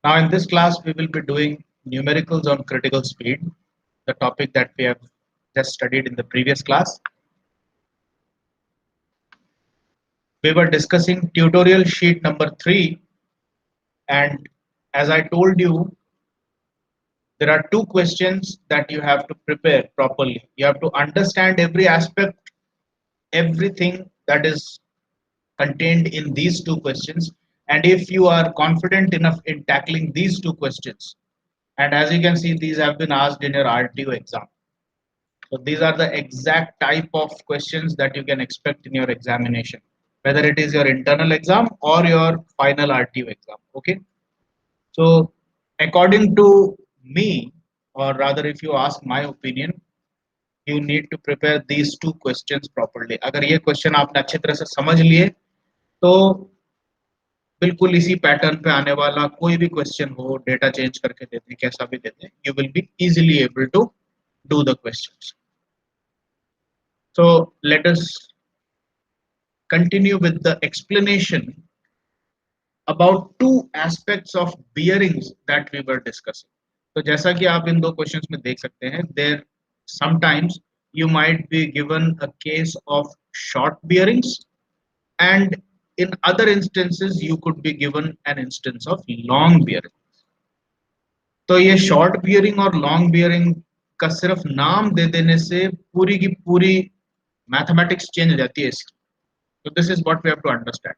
Now in this class, we will be doing numericals on critical speed, the topic that we have just studied in the previous class. We were discussing tutorial sheet number 3, and as I told you, there are two questions that you have to prepare properly. You have to understand every aspect, everything that is contained in these two questions. And if you are confident enough in tackling these two questions, and as you can see, these have been asked in your RTO exam. So these are the exact type of questions that you can expect in your examination, whether it is your internal exam or your final RTO exam. Okay. So according to me, or rather, if you ask my opinion, you need to prepare these two questions properly. अगर ये question आपने अच्छी तरह से समझ लिए, तो बिल्कुल इसी पैटर्न पे आने वाला कोई भी क्वेश्चन हो, डेटा चेंज करके देते हैं, कैसा भी देते हैं, you will be easily able to do the questions. So let us continue with the explanation about two aspects of bearings that we were discussing. तो जैसा कि आप इन दो क्वेश्चंस में देख सकते हैं, there sometimes you might be given a case of short bearings, and in other instances you could be given an instance of long bearing. तो ये शॉर्ट बियरिंग और लॉन्ग बियरिंग का सिर्फ नाम दे देने से पूरी की पूरी मैथमेटिक्स चेंज हो जाती है इसकी. So this is what we have to understand.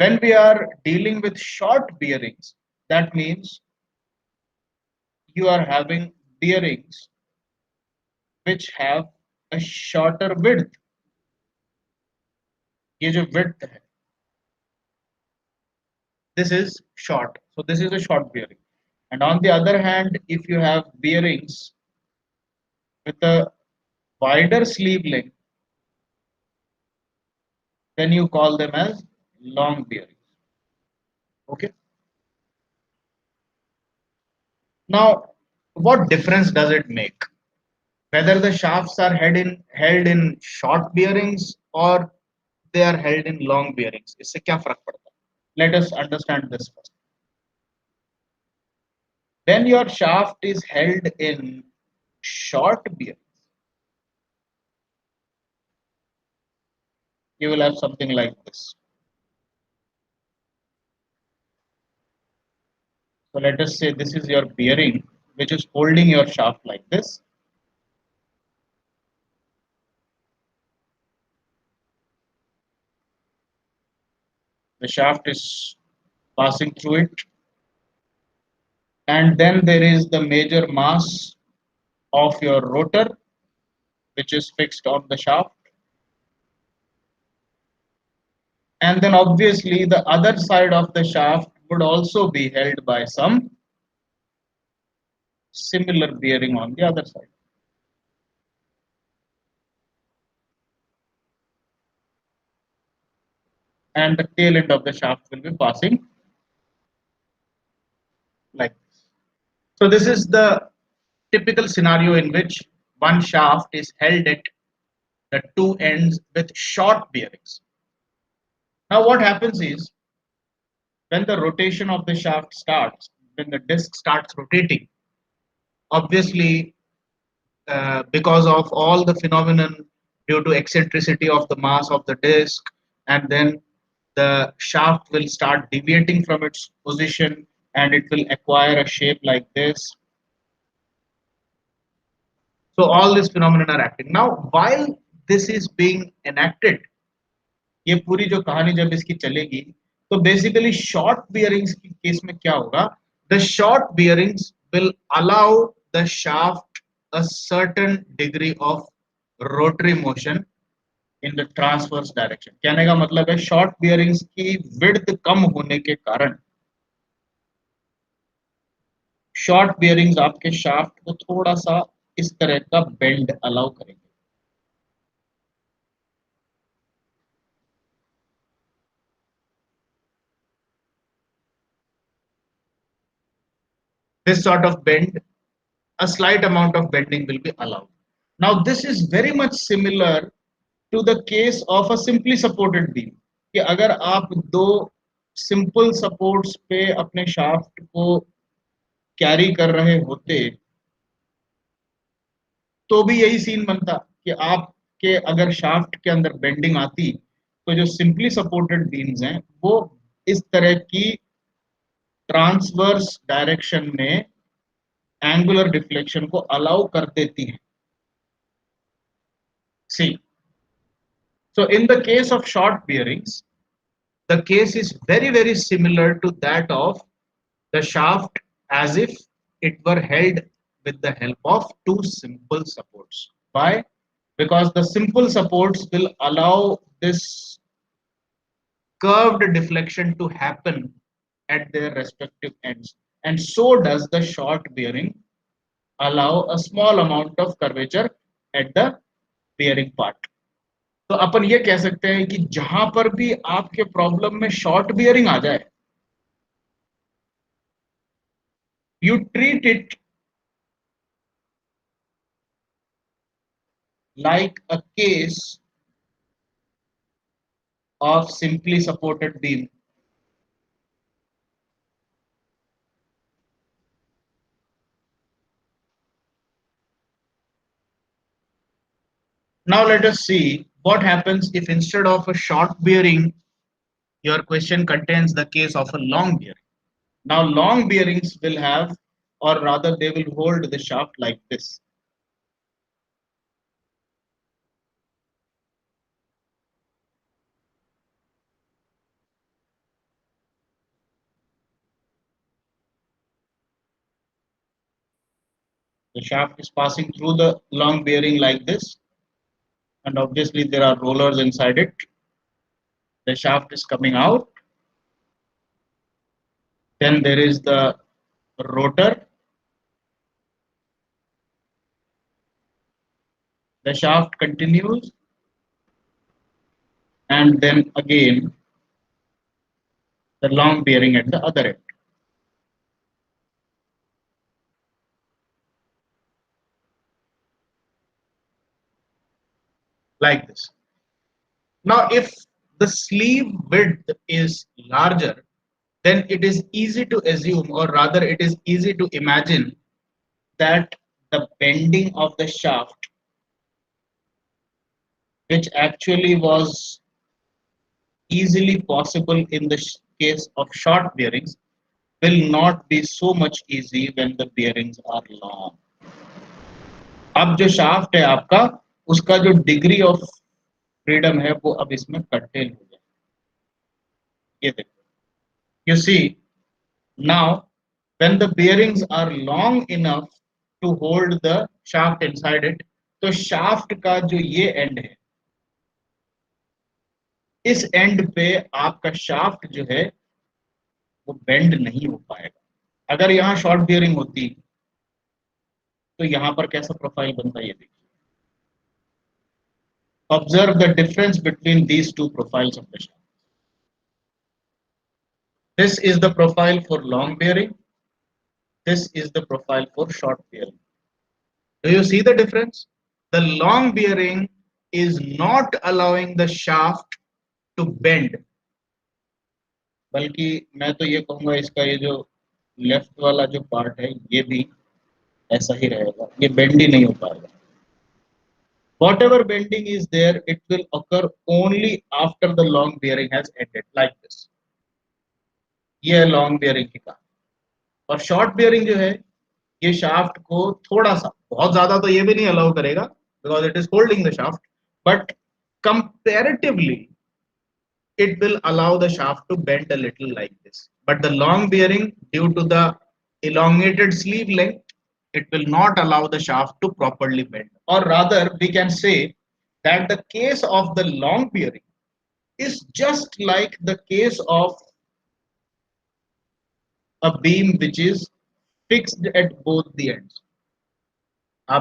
When we are dealing with short bearings, that means you are having bearings which have a shorter width. ये जो width है, this is short. So this is a short bearing. And on the other hand, if you have bearings with a wider sleeve length, then you call them as long bearings. Okay. Now, what difference does it make whether the shafts are held in short bearings or they are held in long bearings? इससे क्या फर्क पड़ता है? Let us understand this first. When your shaft is held in short bearings, you will have something like this. So let us say this is your bearing which is holding your shaft like this. The shaft is passing through it, and then there is the major mass of your rotor which is fixed on the shaft, and then obviously the other side of the shaft would also be held by some similar bearing on the other side. And the tail end of the shaft will be passing like this. So this is the typical scenario in which one shaft is held at the two ends with short bearings. Now what happens is, when the rotation of the shaft starts, when the disc starts rotating, obviously because of all the phenomenon due to eccentricity of the mass of the disk, and then the shaft will start deviating from its position and it will acquire a shape like this. So all these phenomena are acting. Now while this is being enacted, ये पूरी जो कहानी जब इसकी चलेगी, तो basically short bearings की case में क्या होगा, the short bearings will allow the shaft a certain degree of rotary motion in the transverse direction. कहने का मतलब है शॉर्ट बियरिंग्स की विड्थ कम होने के कारण शॉर्ट बियरिंग्स आपके शाफ्ट को थोड़ा सा इस तरह का बेंड अलाउ करेंगे. This sort of bend, a slight amount of bending will be allowed. Now this is very much similar to the case of a simply supported beam. कि अगर आप दो सिंपल सपोर्ट्स पे अपने शाफ्ट को carry कर रहे होते तो भी यही सीन बनता कि आपके अगर शाफ्ट के अंदर बेंडिंग आती तो जो सिंपली सपोर्टेड बीम्स हैं वो इस तरह की ट्रांसवर्स डायरेक्शन में एंगुलर डिफ्लेक्शन को अलाउ कर देती हैं. See, so in the case of short bearings, the case is very similar to that of the shaft as if it were held with the help of two simple supports. Why? Because the simple supports will allow this curved deflection to happen at their respective ends. And so does the short bearing allow a small amount of curvature at the bearing part. तो अपन ये कह सकते हैं कि जहां पर भी आपके प्रॉब्लम में शॉर्ट बियरिंग आ जाए, you treat it like a case of simply supported beam. Now let us see what happens if instead of a short bearing, your question contains the case of a long bearing. Now long bearings will have, or rather they will hold the shaft like this. The shaft is passing through the long bearing like this, and obviously there are rollers inside it. The shaft is coming out. Then there is the rotor. The shaft continues, and then again the long bearing at the other end. Like this. Now, if the sleeve width is larger, then it is easy to assume, or rather, it is easy to imagine that the bending of the shaft, which actually was easily possible in the case of short bearings, will not be so much easy when the bearings are long. अब जो shaft है आपका, उसका जो degree of freedom है वो अब इसमें कर्टेल हो जाए. ये देखो, you see, now when the bearings are long enough to hold the shaft inside it, तो shaft का जो ये end है, इस end पे आपका shaft जो है वो bend नहीं हो पाएगा. अगर यहाँ short bearing होती तो यहाँ पर कैसा प्रोफाइल बनता है ये देखिए. Observe the difference between these two profiles of the shaft. This is the profile for long bearing. This is the profile for short bearing. Do you see the difference? The long bearing is not allowing the shaft to bend, बल्कि मैं तो ये कहूंगा इसका ये जो left वाला जो पार्ट है ये भी ऐसा ही रहेगा, ये बेंड ही नहीं हो पाएगा. Whatever bending is there, it will occur only after the long bearing has ended, like this. ये है लॉन्ग बेयरिंग की काम. और शॉर्ट बेयरिंग जो है ये शाफ्ट को थोड़ा सा, बहुत ज्यादा तो ये भी नहीं अलाउ करेगा because it is holding the shaft, but comparatively it will allow the shaft to bend a little like this. But the long bearing, due to the elongated sleeve length, it will not allow the shaft to properly bend. Or rather, we can say that the case of the long bearing is just like the case of a beam which is fixed at both the ends.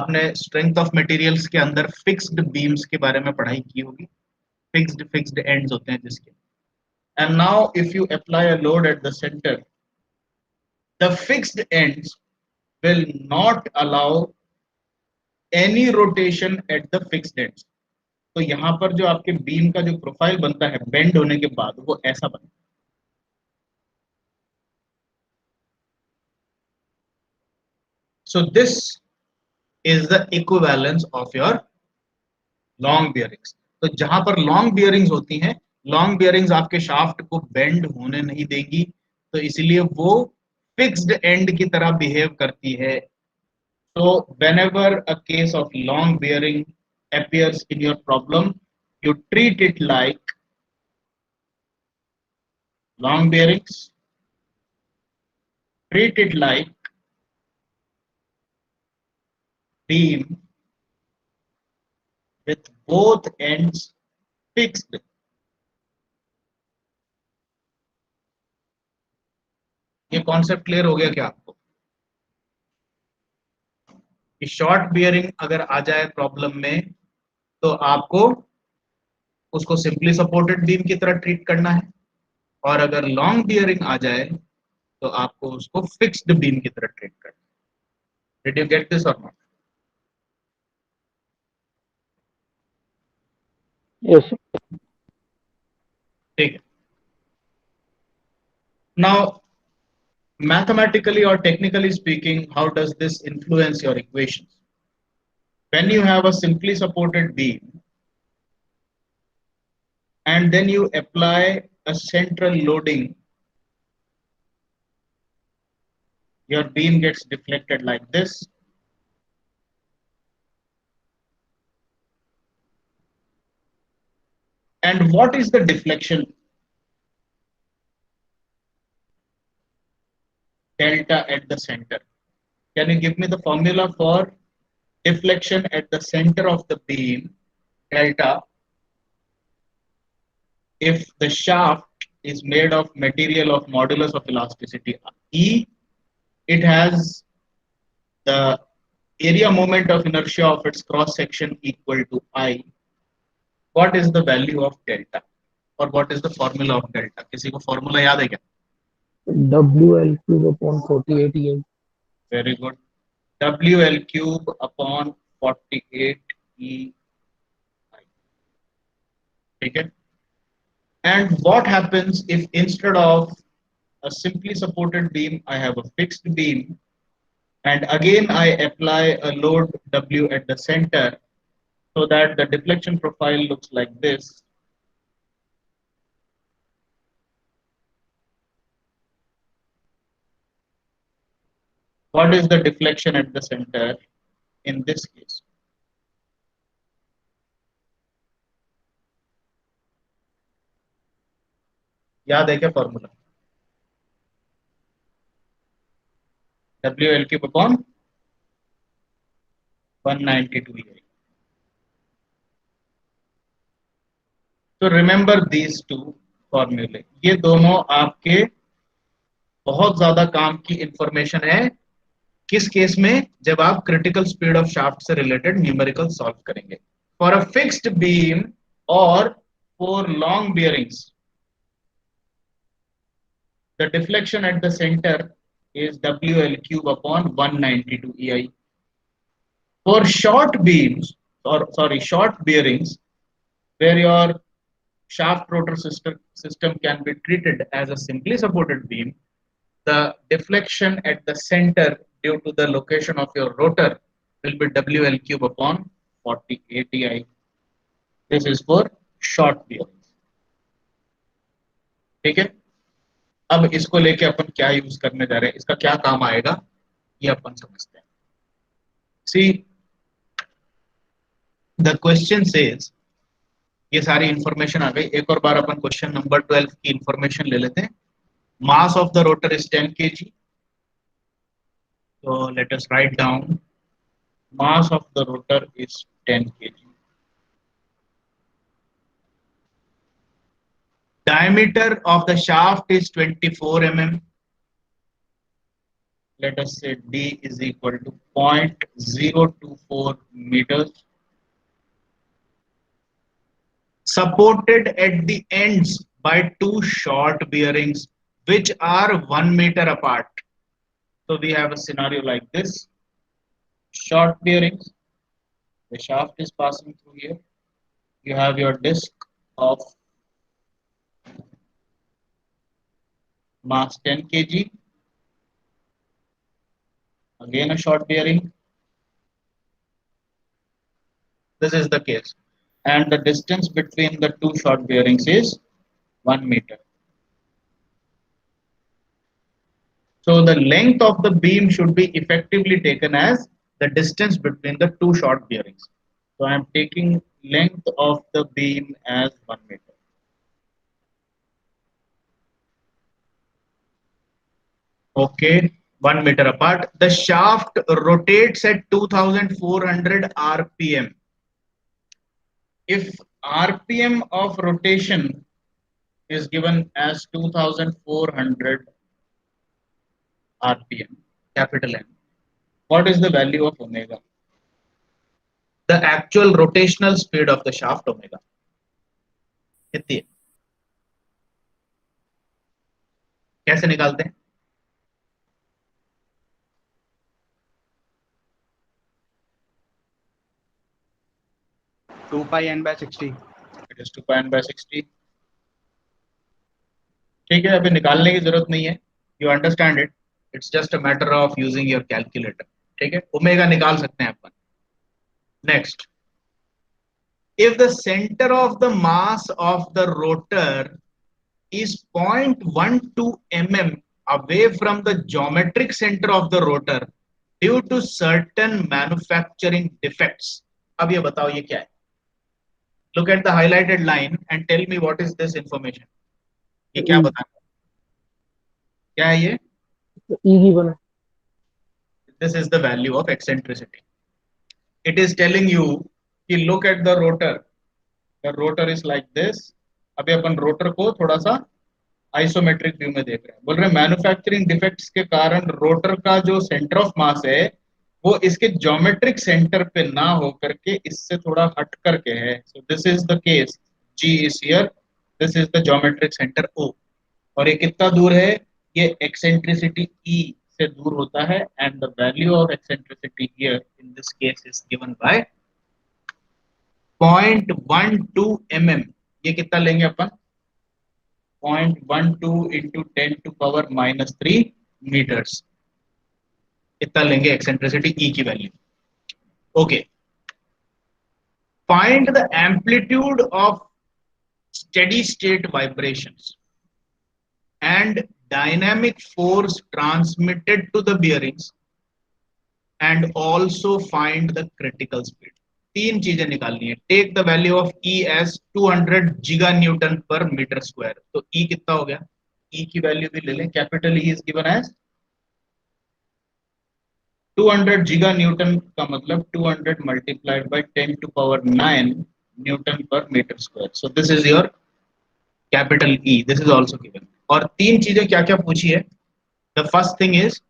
आपने strength of materials के अंदर fixed beams के बारे में पढ़ाई की होगी. Fixed ends होते हैं जिसके. And now if you apply a load at the center, the fixed ends will not allow any rotation at the fixed ends. तो यहाँ पर जो आपके बीम का जो प्रोफाइल बनता है बेंड होने के बाद वो ऐसा बनता है. So this is the equivalence of your long bearings. तो जहां पर लॉन्ग बियरिंग्स होती हैं, लॉन्ग बियरिंग्स आपके शाफ्ट को बेंड होने नहीं देगी, तो इसलिए वो फिक्स्ड एंड की तरह बिहेव करती है. So whenever a case of long bearing appears in your problem, you treat it like long bearings, treat it like beam with both ends fixed. ये कॉन्सेप्ट क्लियर हो गया क्या आपको कि शॉर्ट बियरिंग अगर आ जाए प्रॉब्लम में तो आपको उसको सिंपली सपोर्टेड बीम की तरह ट्रीट करना है, और अगर लॉन्ग बियरिंग आ जाए तो आपको उसको फिक्स्ड बीम की तरह ट्रीट करना है. डिड यू गेट दिस और नॉट? Yes. ठीक है. Now mathematically or technically speaking, how does this influence your equations? When you have a simply supported beam and then you apply a central loading, your beam gets deflected like this. And what is the deflection delta at the center? Can you give me the formula for deflection at the center of the beam, delta, if the shaft is made of material of modulus of elasticity E, it has the area moment of inertia of its cross section equal to I. What is the value of delta, or what is the formula of delta? किसी को formula याद है क्या? WL cube upon 48 EI. Very good. WL cube upon 48 E. ठीक है. And what happens if instead of a simply supported beam, I have a fixed beam, and again I apply a load W at the center so that the deflection profile looks like this. What is the deflection at the center in this case? याद है क्या formula? WL cube upon 192 EI. तो remember these two फॉर्मूले. ये दोनों आपके बहुत ज्यादा काम की इंफॉर्मेशन है. किस केस में? जब आप क्रिटिकल स्पीड ऑफ शाफ्ट से रिलेटेड न्यूमेरिकल सॉल्व करेंगे. फॉर अ फिक्स्ड बीम और for long bearings, the deflection at the center is WL cube upon 192 EI. For short beams, or sorry, short bearings, where your shaft rotor system can be treated as a simply supported beam, the deflection at the center due to the location of your rotor will be WL cube upon 48 EI. This is for short bearings. ठीक है. अब इसको लेके अपन क्या use करने जा रहे हैं, इसका क्या काम आएगा, ये अपन समझते हैं. सी द क्वेश्चन सेज, ये सारी इंफॉर्मेशन आ गई. एक और बार अपन क्वेश्चन नंबर 12 की इंफॉर्मेशन ले लेते हैं. Mass of the rotor is 10 kg. So let us write down mass of the rotor is 10 kg. Diameter of the shaft is 24 mm. Let us say D is equal to 0.024 meters. Supported at the ends by two short bearings which are 1 meter apart. So we have a scenario like this. Short bearings, the shaft is passing through here. You have your disc of mass 10 kg. again a short bearing. This is the case, and the distance between the two short bearings is 1 meter. So the length of the beam should be effectively taken as the distance between the two short bearings. So I am taking length of the beam as 1 meter. Okay, 1 meter apart. The shaft rotates at 2400 RPM. If RPM of rotation is given as 2400 RPM, capital M, what is the value of omega? The actual rotational speed of the shaft omega. कितनी है? कैसे निकालते हैं? 2 pi n by 60. It is 2 pi n by 60. ठीक है, अभी निकालने की जरूरत नहीं है. You understand it. It's just a matter of using your calculator. ठीक है, ओमेगा निकाल सकते हैं अपन. Next, if the center of the mass of the rotor is 0.12 mm away from the geometric center of the rotor due to certain manufacturing defects. अब ये बताओ ये क्या है? Look at the highlighted line and tell me what is this information. ये क्या बताना? क्या है ये? E given है. This is the value of eccentricity. It is telling you कि look at the rotor. The rotor is like this. अभी अपन rotor को थोड़ा सा आइसोमेट्रिक व्यू में देख रहे हैं. बोल रहे हैं मैन्युफैक्चरिंग डिफेक्ट्स के कारण रोटर का जो सेंटर ऑफ मास है वो इसके ज्योमेट्रिक सेंटर पे ना हो करके इससे थोड़ा हट करके है. So this is the case. G is here. This is the geometric centre O. और ये कितना दूर है? ये एक्सेंट्रिसिटी ई से दूर होता है. And the value of eccentricity here in this case is given bye 0.12 mm. ये कितना लेंगे अपन? 0.12 into 10 to power minus 3 meters. इतना लेंगे एक्सेंट्रिसिटी ई की value. Okay, find the amplitude of steady state vibrations and dynamic force transmitted to the bearings and also find the critical speed. तीन चीजें निकालनी है. Take the value of E as 200 giga newton per metre square. तो E कितना हो गया? E की value भी ले लें. Capital E is given as 200 giga newton का मतलब 200 multiplied by 10 to power 9 newton per metre square. So this is your capital E. This is also given. और तीन चीजें क्या क्या पूछी है? The first thing is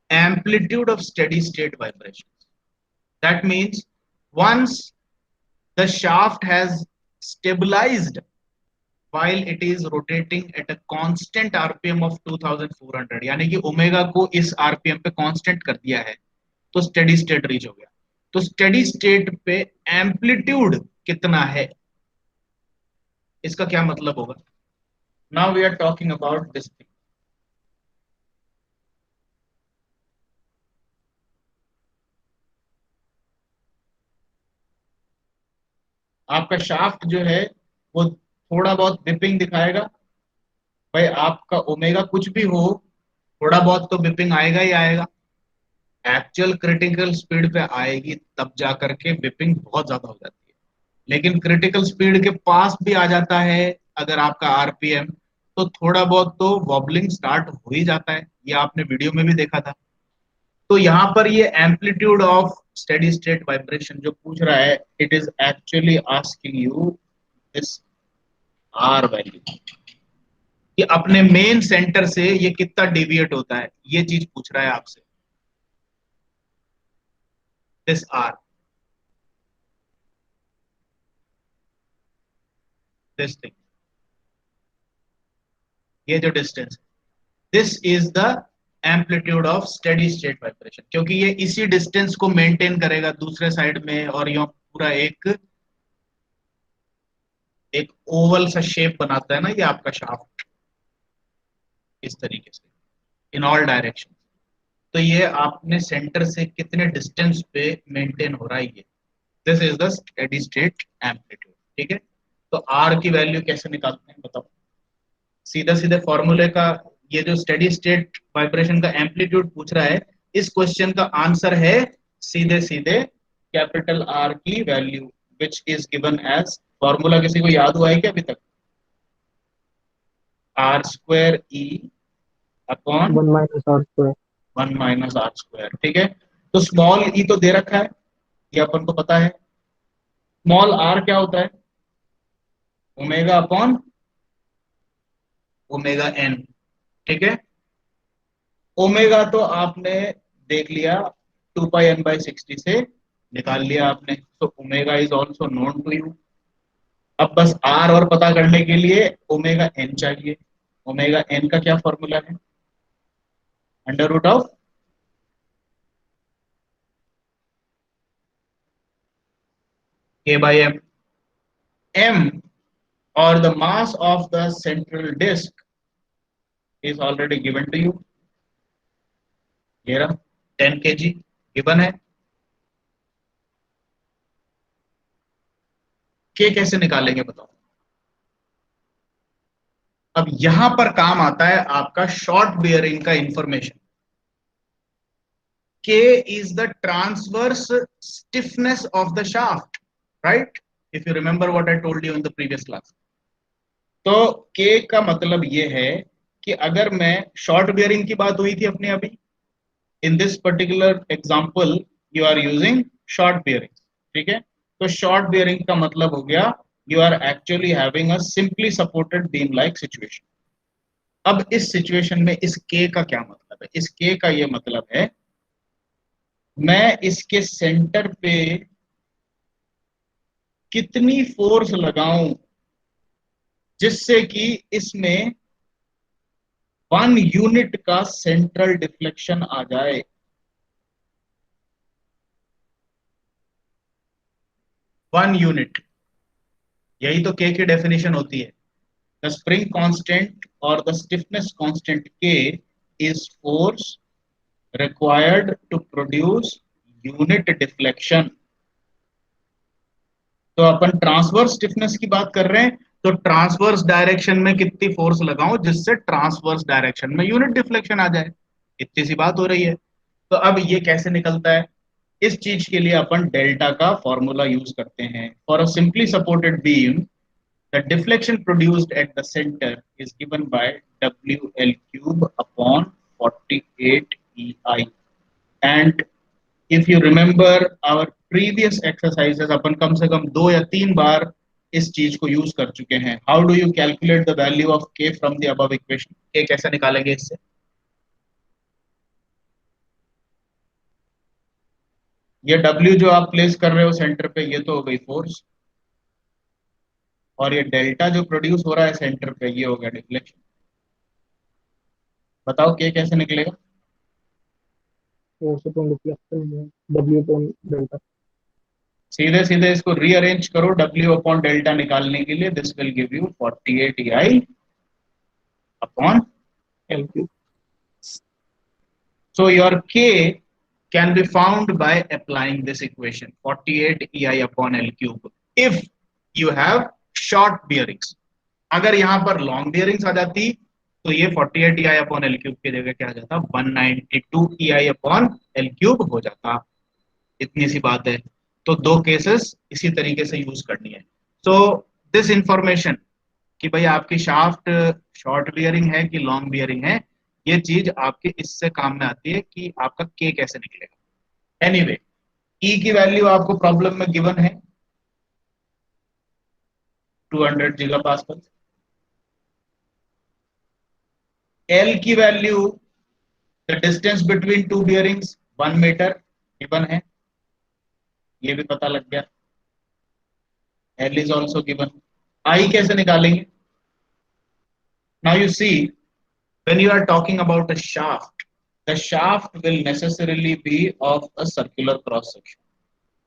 amplitude of steady state vibrations. That means once the shaft has stabilized while it is rotating at a constant rpm of 2400, यानी कि omega को इस rpm पे कांस्टेंट कर दिया है तो स्टेडी स्टेट रीच हो गया. तो स्टेडी स्टेट पे एम्पलीट्यूड कितना है इसका क्या मतलब होगा? Now we are talking about this thing. आपका शाफ्ट जो है वो थोड़ा बहुत विपिंग दिखाएगा. भाई आपका ओमेगा कुछ भी हो, थोड़ा बहुत तो विपिंग आएगा ही आएगा. एक्चुअल क्रिटिकल स्पीड पे आएगी तब जाकर के विपिंग बहुत ज्यादा हो जाती है. लेकिन क्रिटिकल स्पीड के पास भी आ जाता है अगर आपका आरपीएम, तो थोड़ा बहुत तो वॉबलिंग स्टार्ट हो ही जाता है. ये आपने वीडियो में भी देखा था. तो यहाँ पर ये amplitude of steady state vibration जो पूछ रहा है, it is actually asking you this R value कि अपने मेन सेंटर से ये कितना डेविएट होता है. ये चीज पूछ रहा है आपसे. दिस आर, दिस थिंग, ये जो distance, this is the amplitude of steady state vibration. क्योंकि ये इसी डिस्टेंस को मेंटेन करेगा दूसरे साइड में और ये पूरा एक ओवल सा शेप बनाता है ना ये आपका शाफ्ट, इस तरीके से इन ऑल डायरेक्शन. तो ये आपने सेंटर से कितने डिस्टेंस पे मेंटेन हो रहा है ये, this is the steady state amplitude. ठीक है, तो आर की वैल्यू कैसे निकालते हैं बताओ? सीधा सीधे फॉर्मूले का, ये जो स्टेडी स्टेट वाइब्रेशन का एम्पलीट्यूड पूछ रहा है, इस क्वेश्चन का आंसर है सीधे सीधे कैपिटल आर की value which is given as, formula किसी को याद हुआ है क्या अभी तक? R square E upon 1 - R²। 1 - R²। ठीक है, तो स्मॉल ई तो दे रखा है, ये अपन को पता है। स्मॉल आर क्या होता है? Omega upon omega N. ठीक है, ओमेगा तो आपने देख लिया, 2πn/60 से निकाल लिया आपने, तो omega is also known to you. अब बस आर और पता करने के लिए ओमेगा एन चाहिए। ओमेगा एन का क्या फॉर्मूला है? Under root of k by m। m or the mass of the central disk is already given to you, ये रहा 10 kg गिवन है। के कैसे निकालेंगे बताओ? अब यहां पर काम आता है आपका शॉर्ट बियरिंग का information. K is the transverse stiffness of the shaft, right? If you remember what I told you in the previous class. तो K का मतलब ये है कि अगर मैं शॉर्ट बियरिंग की बात हुई थी अपने अभी, in this particular example you are using short bearing. ठीक है, तो शॉर्ट बियरिंग का मतलब हो गया you are actually having a simply supported beam like situation. अब इस सिचुएशन में इस K का क्या मतलब है? इस K का ये मतलब है मैं इसके सेंटर पे कितनी फोर्स लगाऊं जिससे कि इसमें 1 यूनिट का सेंट्रल डिफ्लेक्शन आ जाए। 1 यूनिट, यही तो के की डेफिनेशन होती है। द स्प्रिंग कांस्टेंट और the stiffness constant k is force required to produce unit deflection. तो अपन ट्रांसवर्स स्टिफनेस की बात कर रहे हैं, तो ट्रांसवर्स डायरेक्शन में कितनी फोर्स लगाऊं जिससे ट्रांसवर्स डायरेक्शन में यूनिट डिफ्लेक्शन आ जाए, इतनी सी बात हो रही है। तो अब ये कैसे निकलता है? इस चीज के लिए अपन डेल्टा का फॉर्मूला यूज करते हैं। For a simply supported beam the deflection produced at the centre is given by WL³ upon 48 EI। And if you remember our previous exercises, अपन कम से कम 2 या 3 बार इस चीज को यूज कर चुके हैं। How do you calculate the value of के फ्रॉम द अबव इक्वेशन? के कैसे निकालेंगे इससे? ये डब्ल्यू जो आप प्लेस कर रहे हो सेंटर पे, ये तो हो गई फोर्स, और ये डेल्टा जो प्रोड्यूस हो रहा है सेंटर पे, ये हो गया डिफ्लेक्शन। बताओ के कैसे निकलेगा? फोर्स अपॉन डिफ्लेक्शन है W/डेल्टा। सीधे सीधे इसको रीअरेंज करो डब्ल्यू अपॉन डेल्टा निकालने के लिए, this will give you 48 EI upon L³ so your k can be found by applying this equation 48 EI upon L cube if you have short bearings। अगर यहां पर लॉन्ग बियरिंग्स आ जाती तो ये 48 EI upon L cube की जगह क्या आ जाता? 192 EI अपॉन एल क्यूब हो जाता। इतनी सी बात है। तो दो केसेस इसी तरीके से यूज करनी है। सो दिस इंफॉर्मेशन कि भाई आपकी शाफ्ट शॉर्ट बियरिंग है कि लॉन्ग बियरिंग है, ये चीज आपके इससे काम में आती है कि आपका के कैसे निकलेगा। एनीवे, ई की वैल्यू आपको प्रॉब्लम में गिवन है 200 गीगा पास्कल। एल की value, the distance between two bearings 1 metre given है, ये भी पता लग गया। L is also given. I कैसे निकालेंगे? Now you see, when you are talking about a shaft, the shaft will necessarily be of a circular cross section।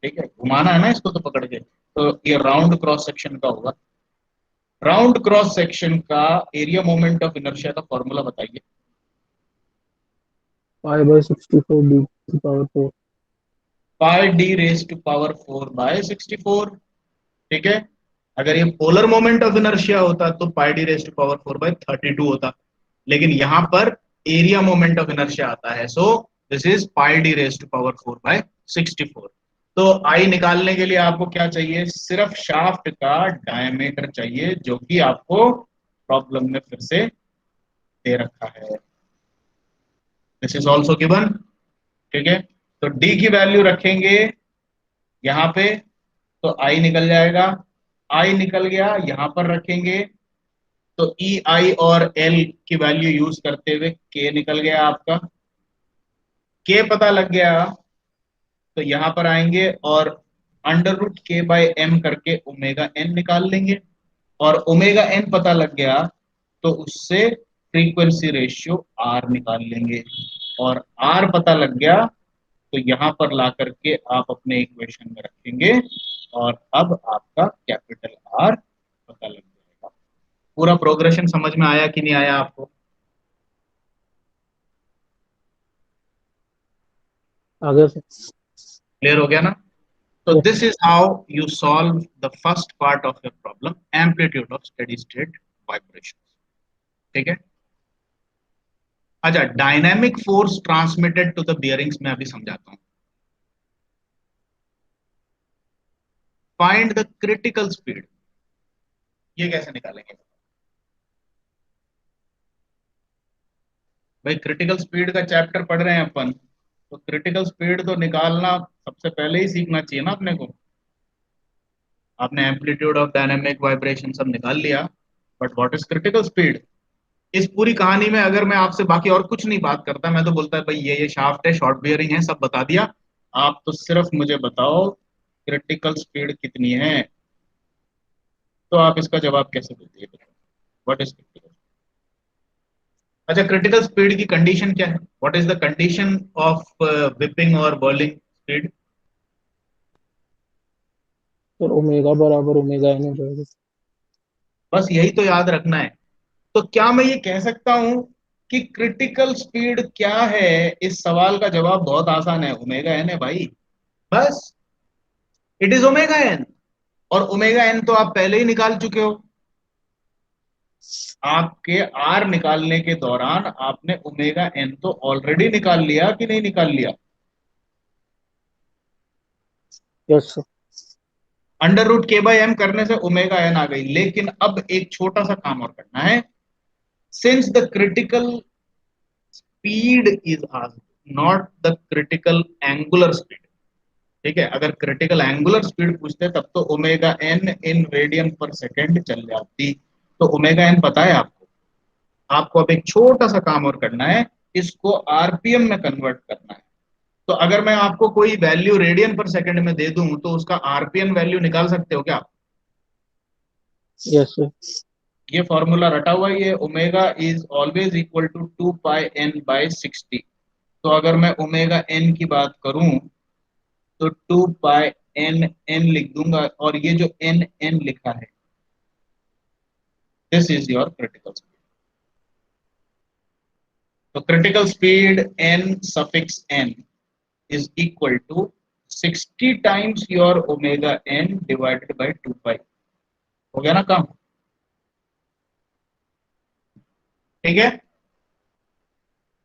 ठीक है, घुमाना है ना इसको तो पकड़ के, तो ये राउंड क्रॉस सेक्शन का होगा। राउंड क्रॉस सेक्शन का एरिया मोमेंट ऑफ इनर्शिया का फॉर्मूला बताइए। pi by 64 d to power 4. Pi d raise to power 4/64। ठीक है। अगर ये पोलर मोमेंट ऑफ इनर्शिया होता तो पाई डी रेस टू पावर 4/32 होता, लेकिन यहां पर एरिया मोमेंट ऑफ इनर्शिया आता है, so this is pi d raise to power 4/64। तो आई निकालने के लिए आपको क्या चाहिए, सिर्फ शाफ्ट का डायमीटर चाहिए, जो कि आपको प्रॉब्लम में फिर से दे रखा है। This is also given. ठीक है। तो डी की वैल्यू रखेंगे यहां पे, तो आई निकल जाएगा। आई निकल गया, यहां पर रखेंगे तो ई आई और एल की वैल्यू यूज करते हुए के निकल गया आपका। के पता लग गया तो यहां पर आएंगे और अंडर रूट के बाय एम करके ओमेगा एन निकाल लेंगे, और ओमेगा एन पता लग गया तो उससे फ्रीक्वेंसी रेशियो आर निकाल लेंगे, और आर पता लग गया तो यहां पर ला करके आप अपने इक्वेशन में रखेंगे, और अब आपका कैपिटल आर पता लग जाएगा। पूरा प्रोग्रेशन समझ में आया कि नहीं आया आपको? आगे से। क्लियर हो गया ना? तो Yes. This is how you solve the first part of your problem, amplitude of steady state vibration. ठीक है। अच्छा, dynamic force transmitted to the bearings में अभी समझाता हूं। फाइंड द क्रिटिकल स्पीड, ये कैसे निकालेंगे भाई? क्रिटिकल स्पीड का चैप्टर पढ़ रहे हैं अपन, तो क्रिटिकल स्पीड तो निकालना सबसे पहले ही सीखना चाहिए ना अपने को। आपने एम्पलीट्यूड ऑफ डायनेमिक वाइब्रेशन सब निकाल लिया, but what is critical speed? इस पूरी कहानी में अगर मैं आपसे बाकी और कुछ नहीं बात करता, मैं तो बोलता है भाई ये शाफ्ट है, शॉर्ट बियरिंग है, सब बता दिया। आप तो सिर्फ मुझे बताओ क्रिटिकल स्पीड कितनी है, तो आप इसका जवाब कैसे देते हैं? What is critical? अच्छा, क्रिटिकल स्पीड की कंडीशन क्या है? What is the condition of whipping और बॉलिंग स्पीड? और ओमेगा बराबर ओमेगा एन हो जाएगा। बस यही तो याद रखना है। तो क्या मैं ये कह सकता हूं कि क्रिटिकल स्पीड क्या है? इस सवाल का जवाब बहुत आसान है, ओमेगा एन है भाई। बस, इट इज ओमेगा एन। और ओमेगा एन तो आप पहले ही निकाल चुके हो। आपके आर निकालने के दौरान आपने ओमेगा एन तो ऑलरेडी निकाल लिया कि नहीं निकाल लिया? Yes sir. अंडर रूट के बाई एम करने से ओमेगा एन आ गई, लेकिन अब एक छोटा सा काम और करना है। Since the critical speed is asked, not the critical angular speed. ठीक है, अगर क्रिटिकल एंगुलर स्पीड पूछते तब तो ओमेगा एन इन रेडियन पर सेकेंड चल जाती। तो ओमेगा एन पता है आपको। आपको अब एक छोटा सा काम और करना है, इसको आरपीएम में कन्वर्ट करना है। तो अगर मैं आपको कोई वैल्यू रेडियन पर सेकंड में दे दूं तो उसका आरपीएम वैल्यू निकाल सकते हो क्या? Yes sir. ये फॉर्मूला रटा हुआ ही है, omega is always equal to 2 pi n/60। तो अगर मैं ओमेगा एन की बात करूं तो 2 पाई n लिख दूंगा, और ये जो n लिखा है, this is your critical speed. तो critical speed n is equal to 60 times your omega n divided by 2 pi. हो गया ना काम? ठीक है।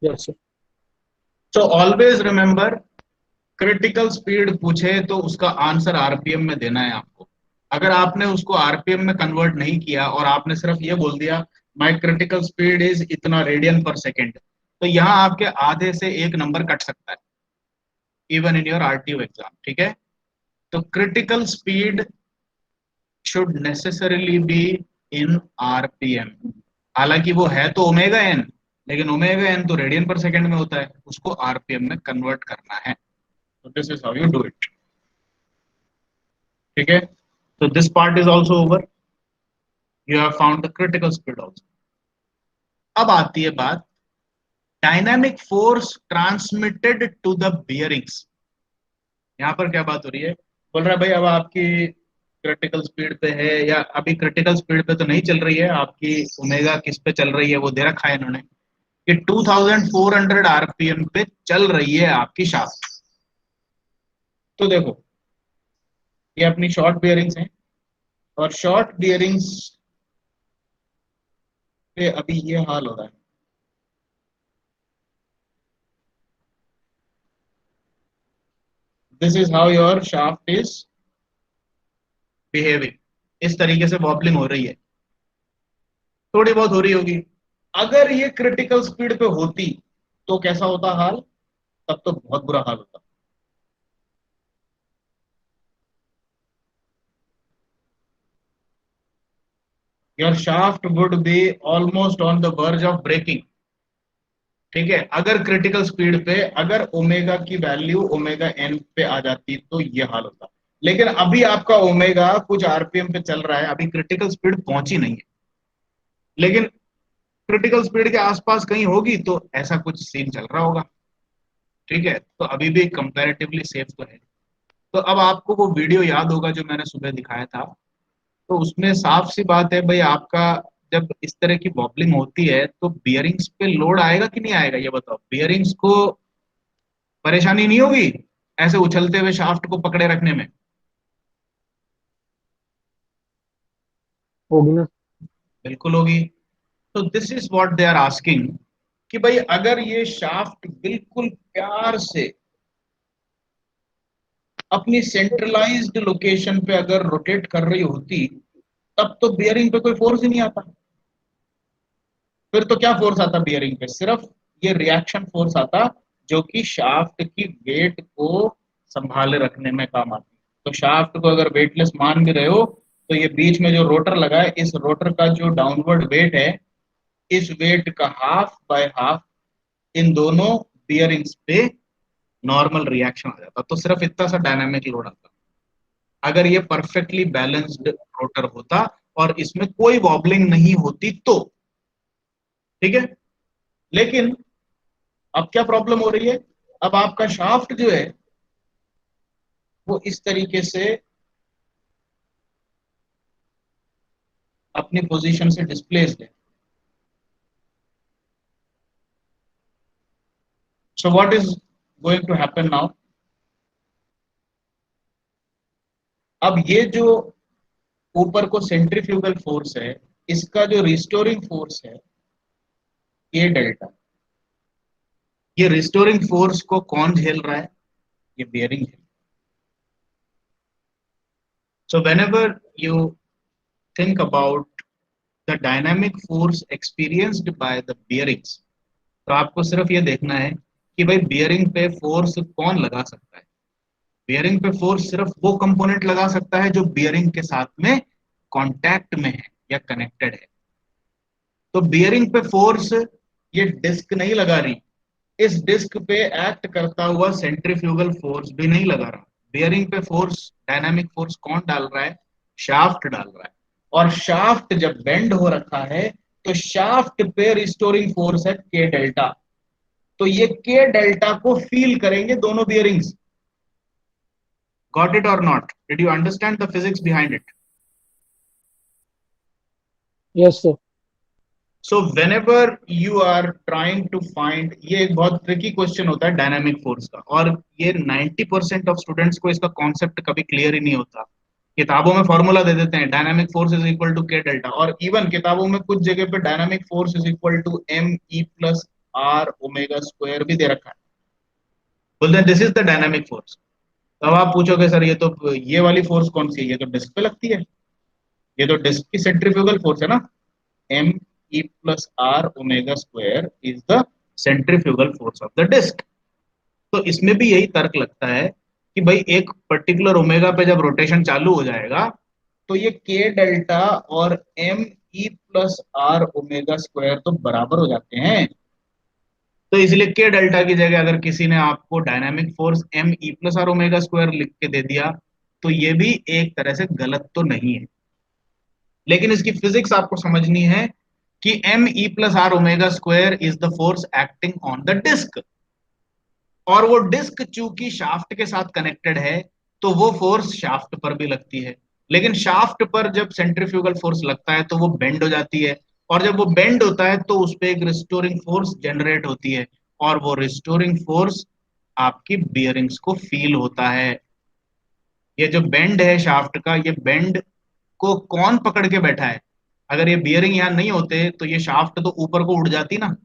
Yes sir. So always remember, critical speed पूछे तो उसका आंसर आरपीएम में देना है आपको। अगर आपने उसको आरपीएम में कन्वर्ट नहीं किया और आपने सिर्फ ये बोल दिया माई क्रिटिकल स्पीड इज इतना रेडियन पर सेकेंड, तो यहां आपके आधे से एक नंबर कट सकता है, even in your RTO exam. ठीक है। तो critical speed should necessarily be in RPM. हालांकि वो है तो ओमेगा एन, लेकिन ओमेगा एन तो रेडियन पर सेकेंड में होता है, उसको आरपीएम में कन्वर्ट करना है। तो this is how you do it. ठीक है। तो this part is also over, you have found the critical speed also. अब आती है बात dynamic force transmitted to the bearings. यहां पर क्या बात हो रही है? बोल रहा है भाई अब आपकी क्रिटिकल स्पीड पे है, या अभी क्रिटिकल स्पीड पे तो नहीं चल रही है आपकी, ओमेगा किस पे चल रही है वो दे रखा है इन्होंने। कि 2400 आरपीएम पे चल रही है आपकी शाफ्ट। तो देखो, ये अपनी शॉर्ट बियरिंग्स हैं, और शॉर्ट बियरिंग्स पे अभी ये हाल हो रहा है। This is how your shaft is behaving. इस तरीके से वॉबलिंग हो रही है, थोड़ी बहुत हो रही होगी। अगर ये क्रिटिकल स्पीड पे होती तो कैसा होता हाल? तब तो बहुत बुरा हाल होता। Your shaft would be almost on the verge of breaking. ठीक है, अगर क्रिटिकल स्पीड पे, अगर ओमेगा की वैल्यू ओमेगा एन पे आ जाती तो ये हाल होता। लेकिन अभी आपका ओमेगा कुछ आरपीएम पे चल रहा है, अभी क्रिटिकल स्पीड पहुंची नहीं है, लेकिन क्रिटिकल स्पीड के आसपास कहीं होगी तो ऐसा कुछ सीन चल रहा होगा। ठीक है, तो अभी भी कंपैरेटिवली सेफ तो है। तो अब आपको वो वीडियो याद होगा जो मैंने सुबह दिखाया था, तो उसमें साफ सी बात है भाई, आपका जब इस तरह की बॉबलिंग होती है तो बियरिंग्स पे लोड आएगा कि नहीं आएगा? ये बताओ, बियरिंग्स को परेशानी नहीं होगी ऐसे उछलते हुए शाफ्ट को पकड़े रखने में? होगी ना। बिल्कुल होगी। तो this is what they are asking, कि भाई अगर ये शाफ्ट बिल्कुल प्यार से अपनी सेंट्रलाइज्ड लोकेशन पे अगर रोटेट कर रही होती, तब तो बियरिंग पे कोई फोर्स ही नहीं आता। फिर तो क्या फोर्स आता बियरिंग पे? सिर्फ ये रिएक्शन फोर्स आता, जो कि शाफ्ट की वेट को संभाले रखने में काम आती। तो शाफ्ट को अगर वेटलेस मान भी रहे हो, तो ये बीच में जो रोटर लगा है, इस रोटर का जो डाउनवर्ड वेट है, इस वेट का हाफ बाय हाफ इन दोनों बियरिंग्स पे नॉर्मल रिएक्शन आ जाता। तो सिर्फ इतना सा डायनामिक लोड आता अगर ये परफेक्टली बैलेंस्ड रोटर होता और इसमें कोई वॉबलिंग नहीं होती तो। ठीक है, लेकिन अब क्या प्रॉब्लम हो रही है? अब आपका शाफ्ट जो है वो इस तरीके से अपनी पोजीशन से डिस्प्लेस्ड है। So what is going to happen now? अब ये जो ऊपर को सेंट्रीफ्यूगल फोर्स है, इसका जो रिस्टोरिंग फोर्स है, ये डेल्टा, ये रिस्टोरिंग फोर्स को कौन झेल रहा है? ये बियरिंग है। सो whenever you think about the dynamic force experienced by the bearings, तो आपको सिर्फ ये देखना है कि भाई बियरिंग पे फोर्स कौन लगा सकता है। बियरिंग पे फोर्स सिर्फ वो कंपोनेंट लगा सकता है जो बियरिंग के साथ में कांटेक्ट में है या कनेक्टेड है। तो बियरिंग पे फोर्स ये डिस्क नहीं लगा रही, इस डिस्क पे एक्ट करता हुआ सेंट्रीफ्यूगल फोर्स भी नहीं लगा रहा। बियरिंग पे फोर्स, डायनामिक फोर्स कौन डाल रहा है? शाफ्ट डाल रहा है। और शाफ्ट जब बेंड हो रखा है, तो शाफ्ट पे रिस्टोरिंग फोर्स है के डेल्टा। तो ये के डेल्टा को फील करेंगे दोनों बियरिंग्स। गॉट इट और not? Did you understand the physics behind it? Yes sir. So whenever you are trying to find, ये एक बहुत ट्रिकी क्वेश्चन होता है डायनामिक फोर्स का, और ये 90% ऑफ स्टूडेंट्स को इसका कॉन्सेप्ट कभी क्लियर ही नहीं होता। किताबों में फॉर्मूला दे देते हैं, dynamic force is equal to K delta, और इवन किताबों में कुछ जगह पे dynamic force is equal to M E plus R omega square भी दे रखा है। बोलते हैं this is the dynamic force. तब आप पूछोगे सर ये वाली फोर्स कौन सी है? ये तो डिस्क पे लगती है, ये तो डिस्क की सेंट्रीफ्यूगल फोर्स है ना। M E plus R omega square is the centrifugal force of the disc. तो इसमें भी यही तर्क लगता है कि भाई एक पर्टिकुलर ओमेगा पे जब रोटेशन चालू हो जाएगा, तो ये के डेल्टा और M E plus R omega square तो बराबर हो जाते हैं। तो इसलिए के डेल्टा की जगह अगर किसी ने आपको dynamic force M E plus R omega square लिख के दे दिया, तो ये भी एक तरह से गलत तो नहीं है। लेकिन इसकी फिजिक्स आपको समझनी है कि M E plus R omega square is the force acting on the disc, और वो डिस्क चूंकि शाफ्ट के साथ कनेक्टेड है, तो वो फोर्स शाफ्ट पर भी लगती है। लेकिन शाफ्ट पर जब सेंट्रीफ्यूगल फोर्स लगता है तो वो बेंड हो जाती है, और जब वो बेंड होता है तो उस पर एक रिस्टोरिंग फोर्स जनरेट होती है, और वो रिस्टोरिंग फोर्स आपकी बियरिंग्स को फील होता है। ये जो बेंड है शाफ्ट का, ये बेंड को कौन पकड़ के बैठा है? अगर ये बियरिंग यहाँ नहीं होते तो ये शाफ्ट तो ऊपर को उड़ जाती ना,